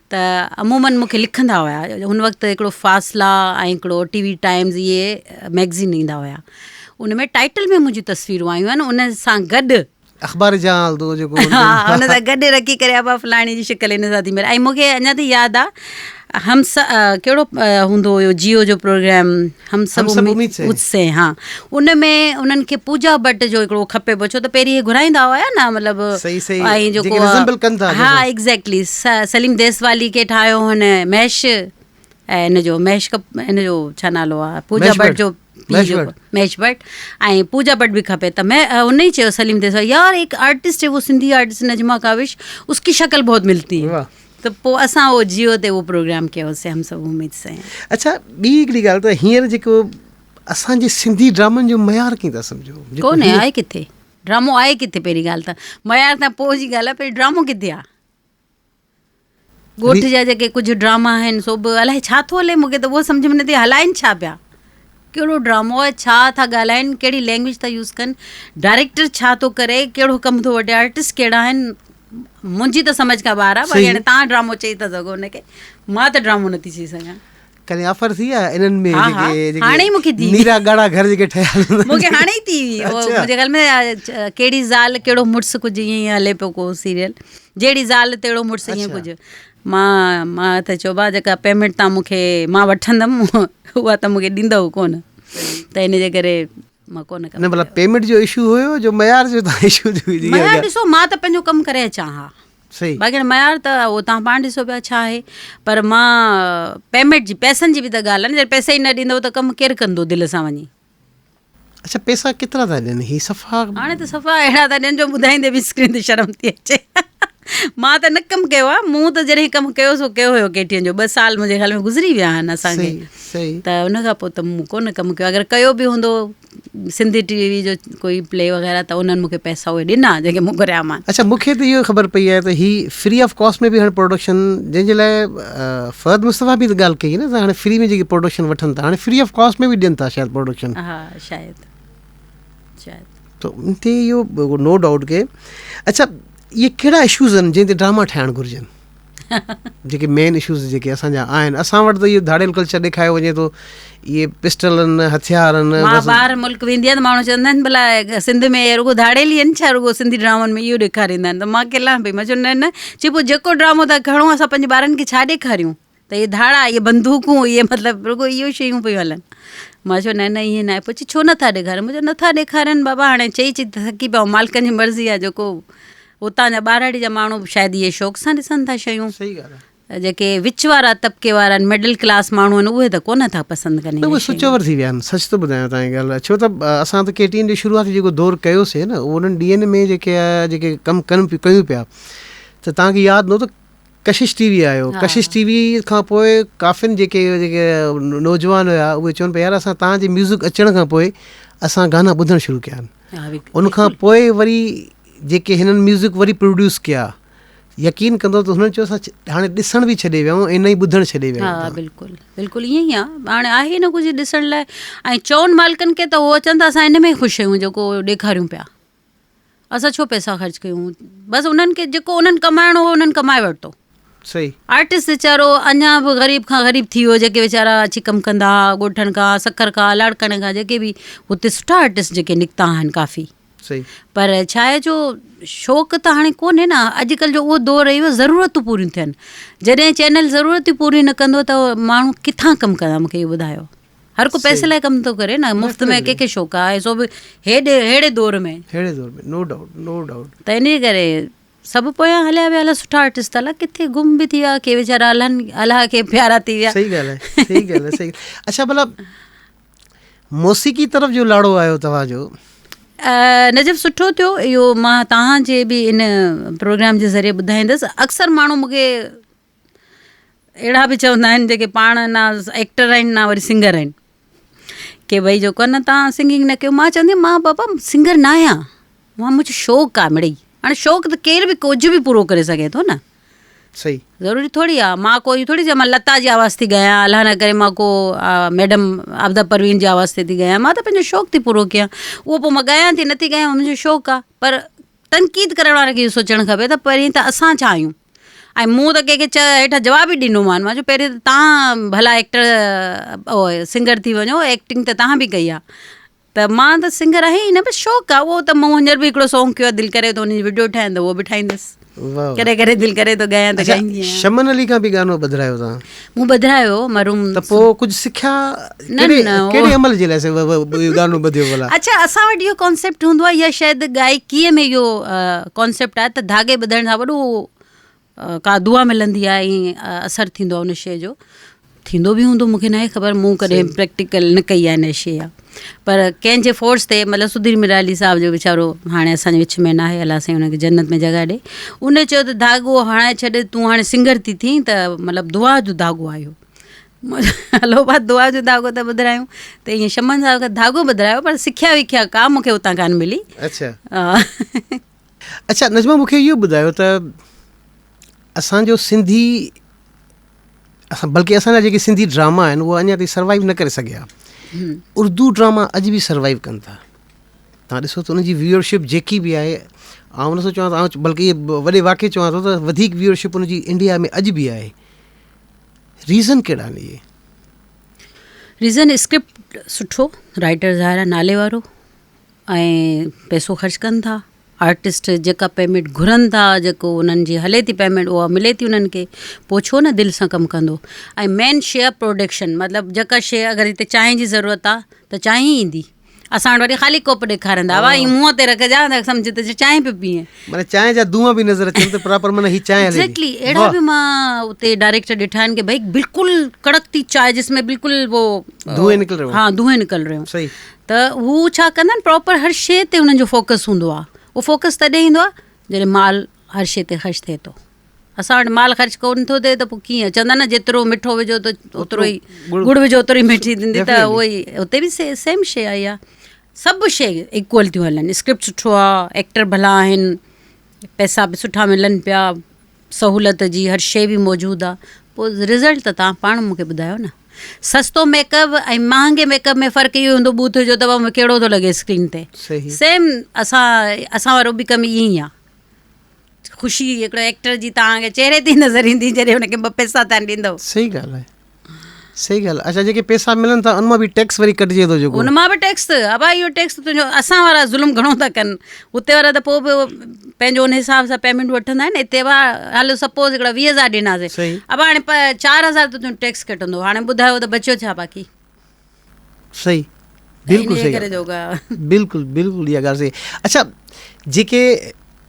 त अमूमन मूंखे लिखंदा हुया। हुन वक़्तु हिकिड़ो फ़ासला ऐं हिकिड़ो TV टाइम्स इहे मैगज़ीन ईंदा हुया, उन में टाइटल में मुंहिंजी तस्वीरूं आयूं आहिनि, उन सां गॾु अख़बार जा जेको हा, हुन सां गॾु रखी करे अबा फलाणी जी शिकिल हिन सां थी मिले। ऐं मूंखे अञा ताईं यादि आहे, कहिड़ो हूंदो हुयो जियो जो प्रोग्राम हम सब उम्मीद से, हा, उन में उन्हनि खे पूजा भट्ट जो हिकिड़ो खपे पियो, छो त पहिरीं हे घुराईंदा हुया न, मतिलबु ऐं जेको, हा एग्ज़ैक्टली, सलीम देसवाली खे ठाहियो हुन महेश, ऐं हिनजो हिनजो छा नालो आहे, पूजा भट्ट जो महेश भट्ट, ऐं पूजा भट्ट भी खपे, त मैं उन ही चयो सलीम देसवाली, यार एक आर्टिस्ट है वो सिंधी आर्टिस्ट नजमा काविश, उसकी शक्ल बहुत मिलती है, त पोइ असां उहो जियो ते उहो प्रोग्राम कयोसीं हम सब उम्मीद से। अच्छा, ॿी हिकिड़ी ॻाल्हि त हींअर जेको असांजे सिंधी ड्रामनि जो मयार कीअं था सम्झो? कोन्हे, आहे किथे ड्रामो, आहे किथे? पहिरीं ॻाल्हि त मयार त पोइ जी ॻाल्हि आहे, पहिरीं ड्रामो किथे आहे? ॻोठ जा जेके कुझु ड्रामा आहिनि सो बि अलाए छा थो हले, मूंखे त उहो सम्झ में नथी हलाइनि छा पिया, कहिड़ो ड्रामो आहे, छा था ॻाल्हाइनि, कहिड़ी लैंग्वेज था यूज़ कनि, डायरेक्टर छा थो करे, कहिड़ो कमु थो वठे, आर्टिस्ट कहिड़ा आहिनि, मुंहिंजी त सम्झ खां ॿाहिरि आहे। हाणे तव्हां ड्रामो चई था सघो हुनखे, मां त ड्रामो नथी चई सघां। कॾहिं ऑफर थी आहे इन्हनि में? हाणे ई मूंखे थी, नीरा ॻाढ़ा घर जेके ठहिया मूंखे हाणे ई थी हुई, मुंहिंजे घर में कहिड़ी ज़ाल कहिड़ो मुड़ुसु, कुझु ईअं ई हले पियो को सीरियल, जहिड़ी ज़ाल तहिड़ो मुड़ुसु, ईअं कुझु। मां त चइबो जेका पेमेंट तव्हां मूंखे मां वठंदमि उहा त मूंखे ॾींदव कोन, त इनजे करे मां कोन कमु। न मतिलबु पेमेंट जो इशू हुयो जो मयार जो तव्हां इशू हुई? मयार ॾिसो, मां त पंहिंजो कमु करे अचां, हा सही, बाक़ी मयार त उहो तव्हां पाण ॾिसो पिया छा आहे, पर मां पेमेंट जी, पैसनि जी बि त ॻाल्हि आहे न, जॾहिं पैसा ई न ॾींदव त कमु केरु कंदो दिलि सां वञी? अच्छा, पैसा केतिरा था ॾियनि? ही सफ़ा हाणे त सफ़ा अहिड़ा था ॾियनि जो ॿुधाईंदे बि स्क्रीन ते शर्म थी अचे। मां त न कमु कयो आहे, मूं त जॾहिं कमु कयो सो कयो हुयो केटीअनि जो, 2 साल मुंहिंजे ख़्याल में गुज़री विया आहिनि असांखे, त उनखां पोइ त मूं कोन कमु कयो। अगरि कयो बि हूंदो सिंधी टीवी जो कोई प्ले वग़ैरह, त उन्हनि मूंखे पैसा उहे ॾिना जेके मूं घुरिया मान। अच्छा, मूंखे त इहो ख़बर पई आहे त ही फ्री ऑफ कॉस्ट में बि हाणे प्रोडक्शन, जंहिंजे लाइ फ़हद मुस्तफ़ा बि त ॻाल्हि कई न, त हाणे फ्री में जेकी प्रोडक्शन वठनि था, हाणे फ्री ऑफ कॉस्ट में बि ॾियनि था शायदि प्रोडक्शन। हा शायदि त ते इहो नो डाउट के। अच्छा, इहे कहिड़ा इशूज़ आहिनि जंहिं ते ड्रामा ठाहिणु घुरिजनि, जेके मेन इशूज़ जेके असांजा आहिनि? असां वटि त इहो धाड़ियल कल्चर ॾेखारियो वञे थो, इहे पिस्टलनि हथियारनि। मां ॿाहिरि मुल्क वेंदी आहियां त माण्हू चवंदा आहिनि भला सिंध में रुगो धाड़ियल ई आहिनि छा, रुगो सिंधी ड्रामनि में इहो ॾेखारींदा आहिनि? त मां केलां पई, मां चयो न, चई पोइ जेको ड्रामो था खणो असां पंहिंजे ॿारनि खे छा ॾेखारियूं, त इहे धाड़ा, इहे बंदूकूं, इहे मतिलबु रुगो इहो शयूं पियूं हलनि। मां चयो न ईअं न आहे। पोइ छो नथा ॾेखारनि? मुंहिंजो नथा ॾेखारनि बाबा, हाणे चई थकी पिया, मालिकनि जी मर्ज़ी आहे, जेको उतां जा ॿारहड़ी जा माण्हू शायदि इहे शौक़ सां ॾिसनि था शयूं। सही ॻाल्हि आहे। जेके विच वारा तबिके वारा आहिनि, मिडिल क्लास माण्हू आहिनि, उहे त कोन था पसंदि कनि, उहे स्विच ओवर थी विया आहिनि। सच थो ॿुधायां तव्हांजी ॻाल्हि, छो त असां त केटीन जो शुरूआती जेको दौरु कयोसीं न, उन्हनि ॾींहंनि में जेके कमु कयूं पिया, त तव्हांखे यादि न त कशिश टीवी आयो, कशिश टीवी खां पोइ काफ़िनि जेके नौजवान हुया उहे चवनि पिया यार असां तव्हांजे म्यूज़िक अचण खां पोइ असां गाना ॿुधणु शुरू कया आहिनि, उनखां पोइ वरी जेके हिननि म्यूज़िक वरी प्रोड्यूस कया, यकीन कंदो त हुननि चयो असां हाणे ॾिसण बि छॾे विया आहियूं ऐं न ई ॿुधणु छॾे विया आहियूं। हा बिल्कुलु बिल्कुलु ईअं ई आहे, हाणे आहे न कुझु ॾिसण लाइ, ऐं चवनि मालिकनि खे त उहो अचनि था असां इन में ख़ुशि आहियूं जेको ॾेखारियूं पिया, असां छो पैसा ख़र्चु कयूं, बसि उन्हनि खे जेको उन्हनि कमाइणो हो उन्हनि कमाए वरितो। सही, आर्टिस्ट वीचारो अञा बि ग़रीब खां ग़रीब थी वियो, जेके वीचारा अची कमु कंदा हुआ ॻोठनि खां, सखर खां, लाड़कनि खां, जेके बि हुते सुठा आर्टिस्ट जेके निकिता आहिनि काफ़ी। सही, पर छा आहे जो शौक़ु त हाणे कोन्हे न, अॼुकल्ह जो उहो दौरु रही वियो ज़रूरतूं पूरियूं थियनि, जॾहिं चैनल ज़रूरतूं पूरियूं न कंदो त माण्हू किथां कमु कंदा, मूंखे इहो ॿुधायो। हर को पैसे लाइ कमु थो करे न, मुफ़्त में कंहिंखे शौक़ु आहे, सो बि अहिड़े दौर में, नो डाउट नो डाउट। त इन करे सभु पोयां हलिया विया, हलिया सुठा आर्टिस्ट अलाए किथे गुम बि थी विया, के वीचारा अलाह खे प्यारा थी विया। सही ॻाल्हि आहे, सही ॻाल्हि आहे, सही। अच्छा भला मौसीक़ी तरफ़ जो लाड़ो आयो तव्हांजो? नजब सुठो थियो इहो, मां तव्हांजे बि इन प्रोग्राम जे ज़रिए ॿुधाईंदसि। अक्सर माण्हू मूंखे अहिड़ा बि चवंदा आहिनि जेके पाण ना एक्टर आहिनि ना वरी सिंगर आहिनि, की भई जेको न तव्हां सिंगिंग न कयो। मां चवंदी आहियां मां बाबा सिंगर न आहियां, मां मुंहिंजो शौक़ु आहे मिड़ई। हाणे शौक़ु त केर बि कुझु बि पूरो करे सघे थो न, सही, ज़रूरी थोरी आहे मां कोई थोरी मां लता जी आवाज़ थी ॻायां, अलाह न करे मां को मैडम आबदा परवीन जी आवाज़ ते थी ॻायां, मां त पंहिंजो शौक़ु थी पूरो कयां। उहो पोइ मां ॻायां थी नथी ॻायां, मुंहिंजो शौक़ु आहे। पर तनक़ीद करण वारे खे इहो सोचणु खपे त पहिरीं त असां छा आहियूं, ऐं मूं त कंहिंखे हेठां जवाबु ई ॾिनोमान, मां चयो पहिरीं त तव्हां भला एक्टर सिंगर थी वञो, एक्टिंग त तव्हां बि कई आहे, त मां त सिंगर आहे ई न, बसि शौक़ु आहे। उहो त मूं हींअर बि हिकिड़ो सॉन्ग कयो आहे, दिलि करे थो उनजी वीडियो ठाहिनि त उहो बि ठाहींदसि। वाह। कॾहिं कॾहिं दिलि करे थो ॻायां त ॻाईंदी आहियां। शमन अली खां बि गानो ॿुधायो तव्हां? मूं ॿुधायो मरूम। त पोइ कुझु सिखिया कहिड़े अमल जे लाइ इहो गानो ॿुधियो भला? अच्छा, असां वटि इहो कॉन्सेप्ट हूंदो आहे, या शायदि गायकीअ में इहो कॉन्सेप्ट आहे त धागे ॿधण सां वॾो का दुआ मिलंदी आहे, ऐं असरु थींदो आहे उन शइ जो। थींदो बि हूंदो, मूंखे न आहे ख़बर, मूं कॾहिं प्रैक्टिकल न कई आहे इन शइ आहे। पर कंहिंजे फोर्स ते, मतिलबु सुधीर मिराली साहिब जो वीचारो हाणे असांजे विच में न आहे, अलाह साईं हुनखे जन्नत में जॻह ॾे। उन चयो त धागो हणाए छॾ, तूं हाणे सिंगर थी थी, त मतिलबु दुआ जो धागो आयो। हलो भाउ, दुआ जो धागो त ॿुधायूं, त ईअं शमन साहिब खां धागो ॿुधायो, पर सिखिया विखिया का मूंखे उतां कान मिली। अच्छा अच्छा नज़मा, मूंखे इहो ॿुधायो त असांजो सिंधी, बल्कि असांजा जेके सिंधी ड्रामा आहिनि उहे अञा ताईं सर्वाइव न करे सघिया। उर्दू ड्रामा अॼु बि सर्वाइव कनि था। तव्हां ॾिसो त उनजी व्यूअरशिप जेकी बि आहे, आउं उन सां चवां त, बल्कि इहे वॾे वाक़े चवां थो त वधीक व्यूअरशिप उनजी इंडिया में अॼु बि आहे। रीज़न कहिड़ा आहिनि इहे? रीज़न स्क्रिप्ट सुठो, राइटर ज़ाहिर नाले वारो, ऐं पैसो ख़र्चु कनि था। आर्टिस्ट जेका पेमेंट घुरनि था, जेको उन्हनि जी हले थी पेमेंट, उहा मिले थी उन्हनि खे, पोइ छो न दिलि सां कमु कंदो। ऐं मेन शइ आहे प्रोडक्शन, मतिलबु जेका शइ अगरि हिते चांहि जी ज़रूरत आहे त चांहि ई ईंदी। असां वटि वरी ख़ाली कोप ॾेखारींदा, वाह हीअ मुंहं ते रखिजा त सम्झ त चांहि पियो पीए, माना चांहि जा धुआं बि नज़र अचनि त प्रॉपर, माना हीअ चांहि हले थी। एक्ज़ैक्टली। अहिड़ा बि मां उते डायरेक्टर ॾिठा आहिनि कि भई बिल्कुलु कड़कती चांहि, जिसमें बिल्कुलु वो धुएं निकिल रहियो। हाँ, धुएं निकिल रहियो। सही। त हू छा कंदा आहिनि, प्रॉपर हर शइ ते हुननि जो फोकस हूंदो आहे। उहो फोकस तॾहिं ईंदो आहे जॾहिं माल हर शइ ते ख़र्चु थिए थो। असां वटि माल ख़र्चु कोन थो थिए त पोइ कीअं चवंदा न, जेतिरो मिठो विझो त ओतिरो ई गुड़ विझो ओतिरो ई मिठी थींदी। त उहो ई उते बि सेम शइ आई आहे। सभु शइ इक्वल थियूं हलनि। स्क्रिप्ट सुठो आहे, एक्टर भला आहिनि, पैसा बि सुठा मिलनि पिया, सहूलियत जी हर शइ बि मौजूदु आहे। पोइ रिज़ल्ट त तव्हां पाण मूंखे ॿुधायो न। सस्तो मेकअप ऐं महांगे मेकअप में फ़र्क़ु इहो हूंदो, बूथ जो दवा में कहिड़ो थो लॻे स्क्रीन ते। सेम असां वारो बि कमु ईअं ई आहे। ख़ुशी हिकिड़ो एक्टर जी तव्हांखे चहिरे ते नज़र ईंदी जॾहिं हुनखे ॿ पैसा तव्हां ॾींदव। सही ॻाल्हि आहे, सही ॻाल्हि। अच्छा, जेके पैसा मिलनि था उन मां बि टैक्स वरी कटिजे थो जेको, उन मां बि टैक्स। अबा इहो टैक्स तुंहिंजो, असां वारा ज़ुल्म घणो था कनि, हुते वारा त पोइ बि पंहिंजो उन हिसाब सां पेमेंट वठंदा आहिनि। हिते हलो सपोज़ हिकिड़ा 20,000 ॾिनासीं, अब हाणे 4,000 त तुंहिंजो टैक्स कटंदो। हाणे ॿुधायो त बचियो छा बाक़ी? सही, बिल्कुलु सही, बिल्कुलु बिल्कुलु इहा ॻाल्हि सही। अच्छा, जेके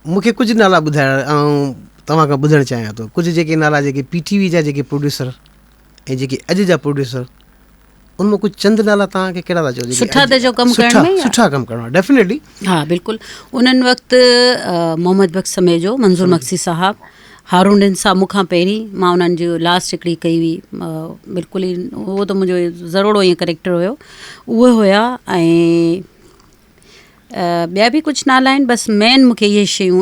मूंखे कुझु नाला ॿुधाइण ऐं तव्हां खां ॿुधणु चाहियां थो, कुझु जेके नाला जेके PTV जा जेके प्रोड्यूसर ऐं जेके अॼु जा प्रोड्यूसर, उनमें कुझु चंद नाला तव्हांखे कहिड़ा था चओ? सुठा त जो कमु करण में, सुठा कमु करणो आहे डेफिनेटली। हा बिल्कुलु। उन्हनि वक़्तु मोहम्मद बख़्श समेजो, मंज़ूर मक्सी साहब, हारून इंसाफ मूंखां पहिरीं, मां उन्हनि जो लास्ट हिकिड़ी कई हुई, बिल्कुलु ई उहो त मुंहिंजो ज़रूरो ईअं करेक्टर हुयो, उहे हुया। ऐं ॿिया बि कुझु नाला आहिनि, बसि मेन मूंखे इहे शयूं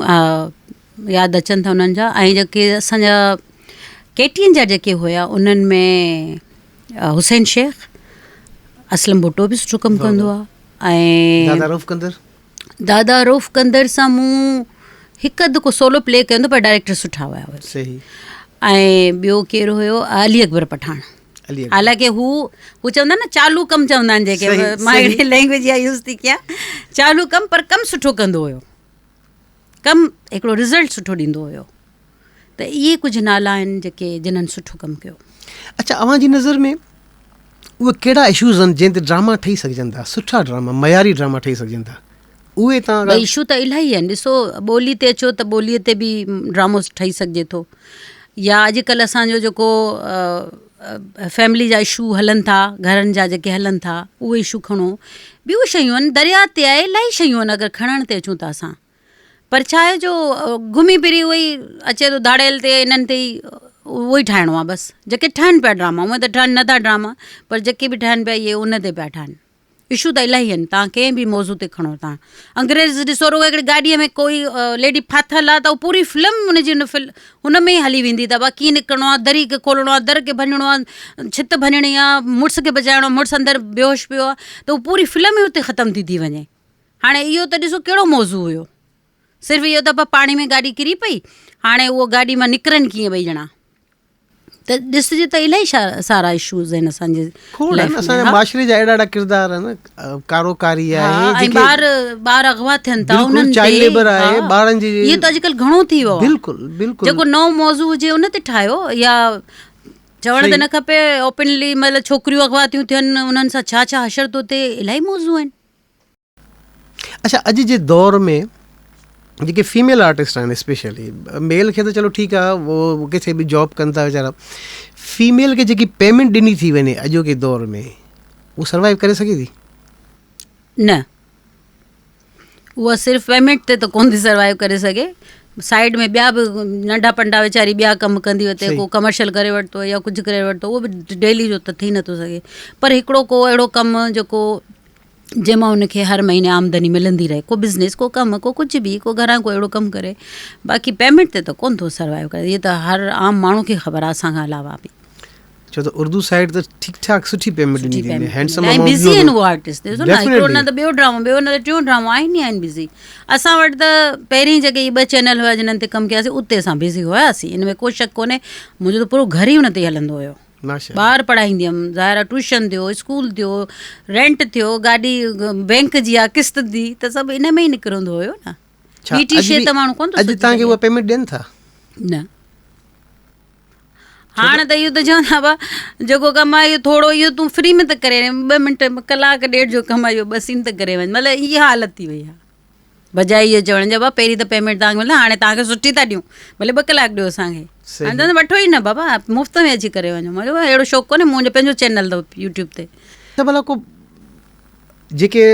यादि अचनि था उन्हनि जा। ऐं जेके असांजा KTN जा जेके हुया, उन्हनि में हुसैन शेख, असलम भुट्टो बि सुठो कमु कंदो आहे। ऐं दादा रऊफ़ कंदर सां मूं हिकु अधु को सोलो प्ले कयो हूंदो, पर डायरेक्टर सुठा हुया। सही। ऐं ॿियो केरु हुयो? अली अकबर पठान। हालांकि हू चवंदा न चालू कमु चवंदा आहिनि जेके, मां हिकिड़ी लैंग्वेज इहा यूज़ थी कयां, चालू कमु, पर कमु सुठो कंदो हुयो, कमु हिकिड़ो रिज़ल्ट सुठो ॾींदो हुयो। त इहे कुझु नाला आहिनि जेके जिन्हनि सुठो कमु कयो। अच्छा, अव्हांजी नज़र में उहे कहिड़ा इशूज़ आहिनि जंहिं ते ड्रामा ठही सघजनि था, सुठा ड्रामा, मयारी ड्रामा ठही सघजनि था? उहे तव्हां इशू त इलाही आहिनि। ॾिसो, ॿोली ते अचो त ॿोलीअ ते बि ड्रामो ठही सघिजे थो, या अॼुकल्ह असांजो जेको फैमिली जा इशू हलनि था, घरनि जा जेके हलनि था, उहे इशू खणो। ॿियूं शयूं आहिनि, दरिया ते आहे, इलाही शयूं आहिनि अगरि खणण ते अचूं था असां। पर छा आहे जो घुमी फिरी उहो ई अचे थो धाड़ेल ते, इन्हनि ते ई उहो ई ठाहिणो आहे बसि। जेके ठहनि पिया ड्रामा, उहे त ठहनि नथा ड्रामा, पर जेके बि ठहनि पिया इहे उन ते पिया ठहनि। इशू त इलाही आहिनि, तव्हां कंहिं बि मौज़ू ते खणो। तव्हां अंग्रेज़ ॾिसो, रुॻो हिकिड़ी गाॾीअ में कोई लेडी फाथल आहे त उहा पूरी फिल्म हुनजी हुन में ई हली वेंदी अथव। कीअं निकिरणो आहे, दरी खे खोलणो आहे, दर खे भञणो आहे, छित भञणी आहे, मुड़ुस खे बचाइणो आहे, मुड़ुसु अंदरि बेहोश पियो आहे, त उहा पूरी फिल्म ई हुते ख़तमु थी वञे। हाणे इहो त ॾिसो कहिड़ो मौज़ू हुयो, सिर्फ़ु इहो त पाणी में गाॾी किरी पई, हाणे उहो गाॾी मां निकिरनि कीअं ॿई ॼणा। त ॾिसजे त इलाही सारा इशूज़ आहिनि असांजे खोड़ आहिनि असांजे माशरे जा अहिड़ा अहिड़ा किरदार आहिनि कारोकारी आहे ॿार अगवा थियनि था बिल्कुलु चाइल्ड लेबर आहे ॿारनि जी इहो त अॼुकल्ह घणो थी वियो आहे बिल्कुलु बिल्कुलु जेको नओं मौज़ू हुजे उन ते ठाहियो या चवण त न खपे ओपनली मतिलबु छोकिरियूं अगवा थियूं थियनि उन्हनि सां छा छा हशर थो थिए इलाही मौज़ू आहिनि। अच्छा अॼु जे दौर में जेके फीमेल आर्टिस्ट आहिनि स्पेशली मेल खे त चलो ठीकु आहे उहो किथे बि जॉब कनि था वीचारा फीमेल खे जेकी पेमेंट ॾिनी थी वञे अॼोके दौर में उहो सर्वाइव करे सघे थी? न उहा सिर्फ़ु पेमेंट ते त कोन थी सर्वाइव करे सघे साइड में ॿिया बि नंढा पंडा वीचारी ॿिया कमु कंदी वठे को कमर्शियल करे वरितो या कुझु करे वरितो उहो बि डेली जो त थी नथो सघे पर हिकिड़ो को अहिड़ो कमु जेको जंहिंमां उनखे हर महीने आमदनी मिलंदी रहे को बिज़नेस को कमु को कुझु बि को घरां को अहिड़ो कमु करे बाक़ी पेमेंट ते त कोन थो सर्वाइव करे इहे त हर आम माण्हू खे ख़बर आहे असांखां अलावा बि छो त उर्दू साइड त ठीकु ठाक सुठी पेमेंट ॾिनी थी हैंडसम ऐं बिज़ी आहिनि उहो आर्टिस्ट ॾिसो न हिकिड़ो न त ॿियो ड्रामो ॿियो न त टियों ड्रामो आहिनि ई आहिनि बिज़ी असां वटि त पहिरीं जेके इहे 2 चैनल हुआ जिन्हनि ते कमु कयासीं उते असां बिज़ी हुआसीं इन में को शक कोन्हे मुंहिंजो त पूरो घर ई उन ते हलंदो हुयो ॿार पढ़ाईंदी हुअमि ज़ाहिर ट्यूशन थियो स्कूल थियो रेंट थियो गाॾी बैंक जी आहे किस्त जी त सभु इन में ई निकिरंदो हुयो न ॿी शइ त माण्हू कोन थो अॼु तव्हांखे उहा पेमेंट ॾियनि था? न हाणे त इहो त चवंदा बा जेको कमु आहे इहो थोरो इहो तूं फ्री में त करे 2 मिंट कलाक ॾेढ जो कमु आहे इहो 2 सीन त करे वञ मतिलबु इहा हालत थी वई आहे बजाए इहो चवण जा पहिरीं त पेमेंट तव्हांखे मिले हाणे तव्हांखे सुठी था ॾियूं भले 2 कलाक ॾियो असांखे हाणे त वठो ई न बाबा मुफ़्त में अची करे वञो मुंहिंजो अहिड़ो शौक़ु कोन्हे मुंहिंजो पंहिंजो चैनल अथव यूट्यूब ते त भला को जेके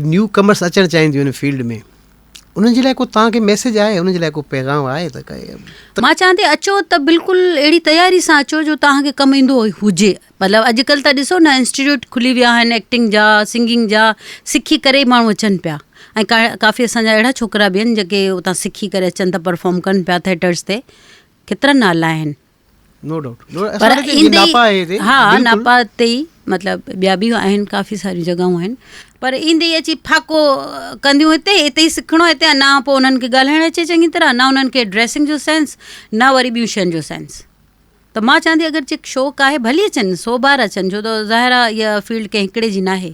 न्यू कमर्स अचणु चाहींदियूं आहिनि फील्ड में उन्हनि जे लाइ को तव्हांखे मैसेज आहे उन्हनि जे लाइ को पैगाम आहे त मां चवां थी अचो त बिल्कुलु अहिड़ी तयारी सां अचो जो तव्हांखे कमु ईंदो हुजे मतिलबु अॼुकल्ह त ॾिसो न इंस्टीट्यूट खुली विया आहिनि एक्टिंग जा सिंगिंग जा सिखी करे ई माण्हू अचनि पिया ऐं काफ़ी असांजा अहिड़ा छोकिरा बि आहिनि जेके उतां सिखी करे अचनि था परफॉर्म कनि पिया थिएटर्स ते केतिरा नाला आहिनि नो डाउट हा नापा ते ई मतिलबु ॿिया बि आहिनि काफ़ी सारियूं जॻहियूं आहिनि पर ईंदे ई अची फाको कंदियूं हिते ई सिखणो हिते न पोइ उन्हनि खे ॻाल्हाइणु अचे चङी तरह न उन्हनि खे ड्रेसिंग जो सेंस न वरी ॿियूं शयुनि जो सेंस त मां चवां थी अगरि जेको शौक़ु आहे भली अचनि 100 बार अचनि छो त ज़ाहिर आहे इहा फील्ड कंहिं हिकिड़े जी न आहे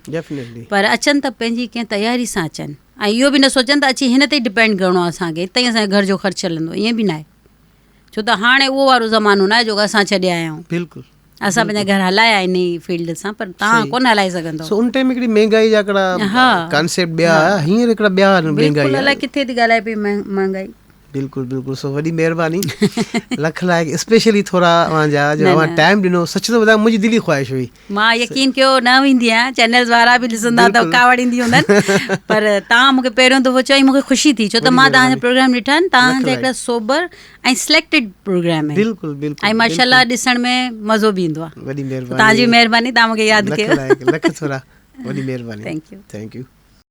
पर अचनि त पंहिंजी कंहिं तयारी सां अचनि ऐं इहो बि न सोचनि त अची हिन ते ई डिपेंड करिणो आहे असांखे हिते ई असांजे घर जो ख़र्चु हलंदो ईअं बि न आहे छो त हाणे उहो वारो ज़मानो न आहे जो असां छॾे आया आहियूं बिल्कुलु असां पंहिंजा घर हलाया इन ई फील्ड सां पर तव्हां कोन हलाए सघंदो उन टाइम हिकिड़ी महांगाई जा हिकिड़ा कॉन्सेप्ट ॿिया हींअर हिकिड़ा ॿिया महांगाई अलाए किथे थी ॻाल्हाए पई महांगाई बिल्कुलु बिल्कुलु सो वॾी महिरबानी लख लाइक स्पेशली थोरा अवांजा जो अवां टाइम ॾिनो सच थो ॿुधायां मुंहिंजी दिलि जी ख़्वाहिश हुई मां यकीन कयो न वेंदी आहियां चैनल्स वारा बि ॾिसंदा त कावड़ ईंदी हूंदनि पर तव्हां मूंखे पहिरियों दफ़ो चई मूंखे ख़ुशी थी छो त मां तव्हांजा प्रोग्राम ॾिठा आहिनि तव्हांजा हिकिड़ा सोबर ऐं सिलेक्टेड प्रोग्राम आहिनि बिल्कुलु बिल्कुलु ऐं माशाल्लाह ॾिसण में मज़ो बि ईंदो आहे वॾी महिरबानी तव्हांजी महिरबानी तव्हां मूंखे यादि कयो लख थोरा वॾी महिरबानी थैंक यू थैंक यू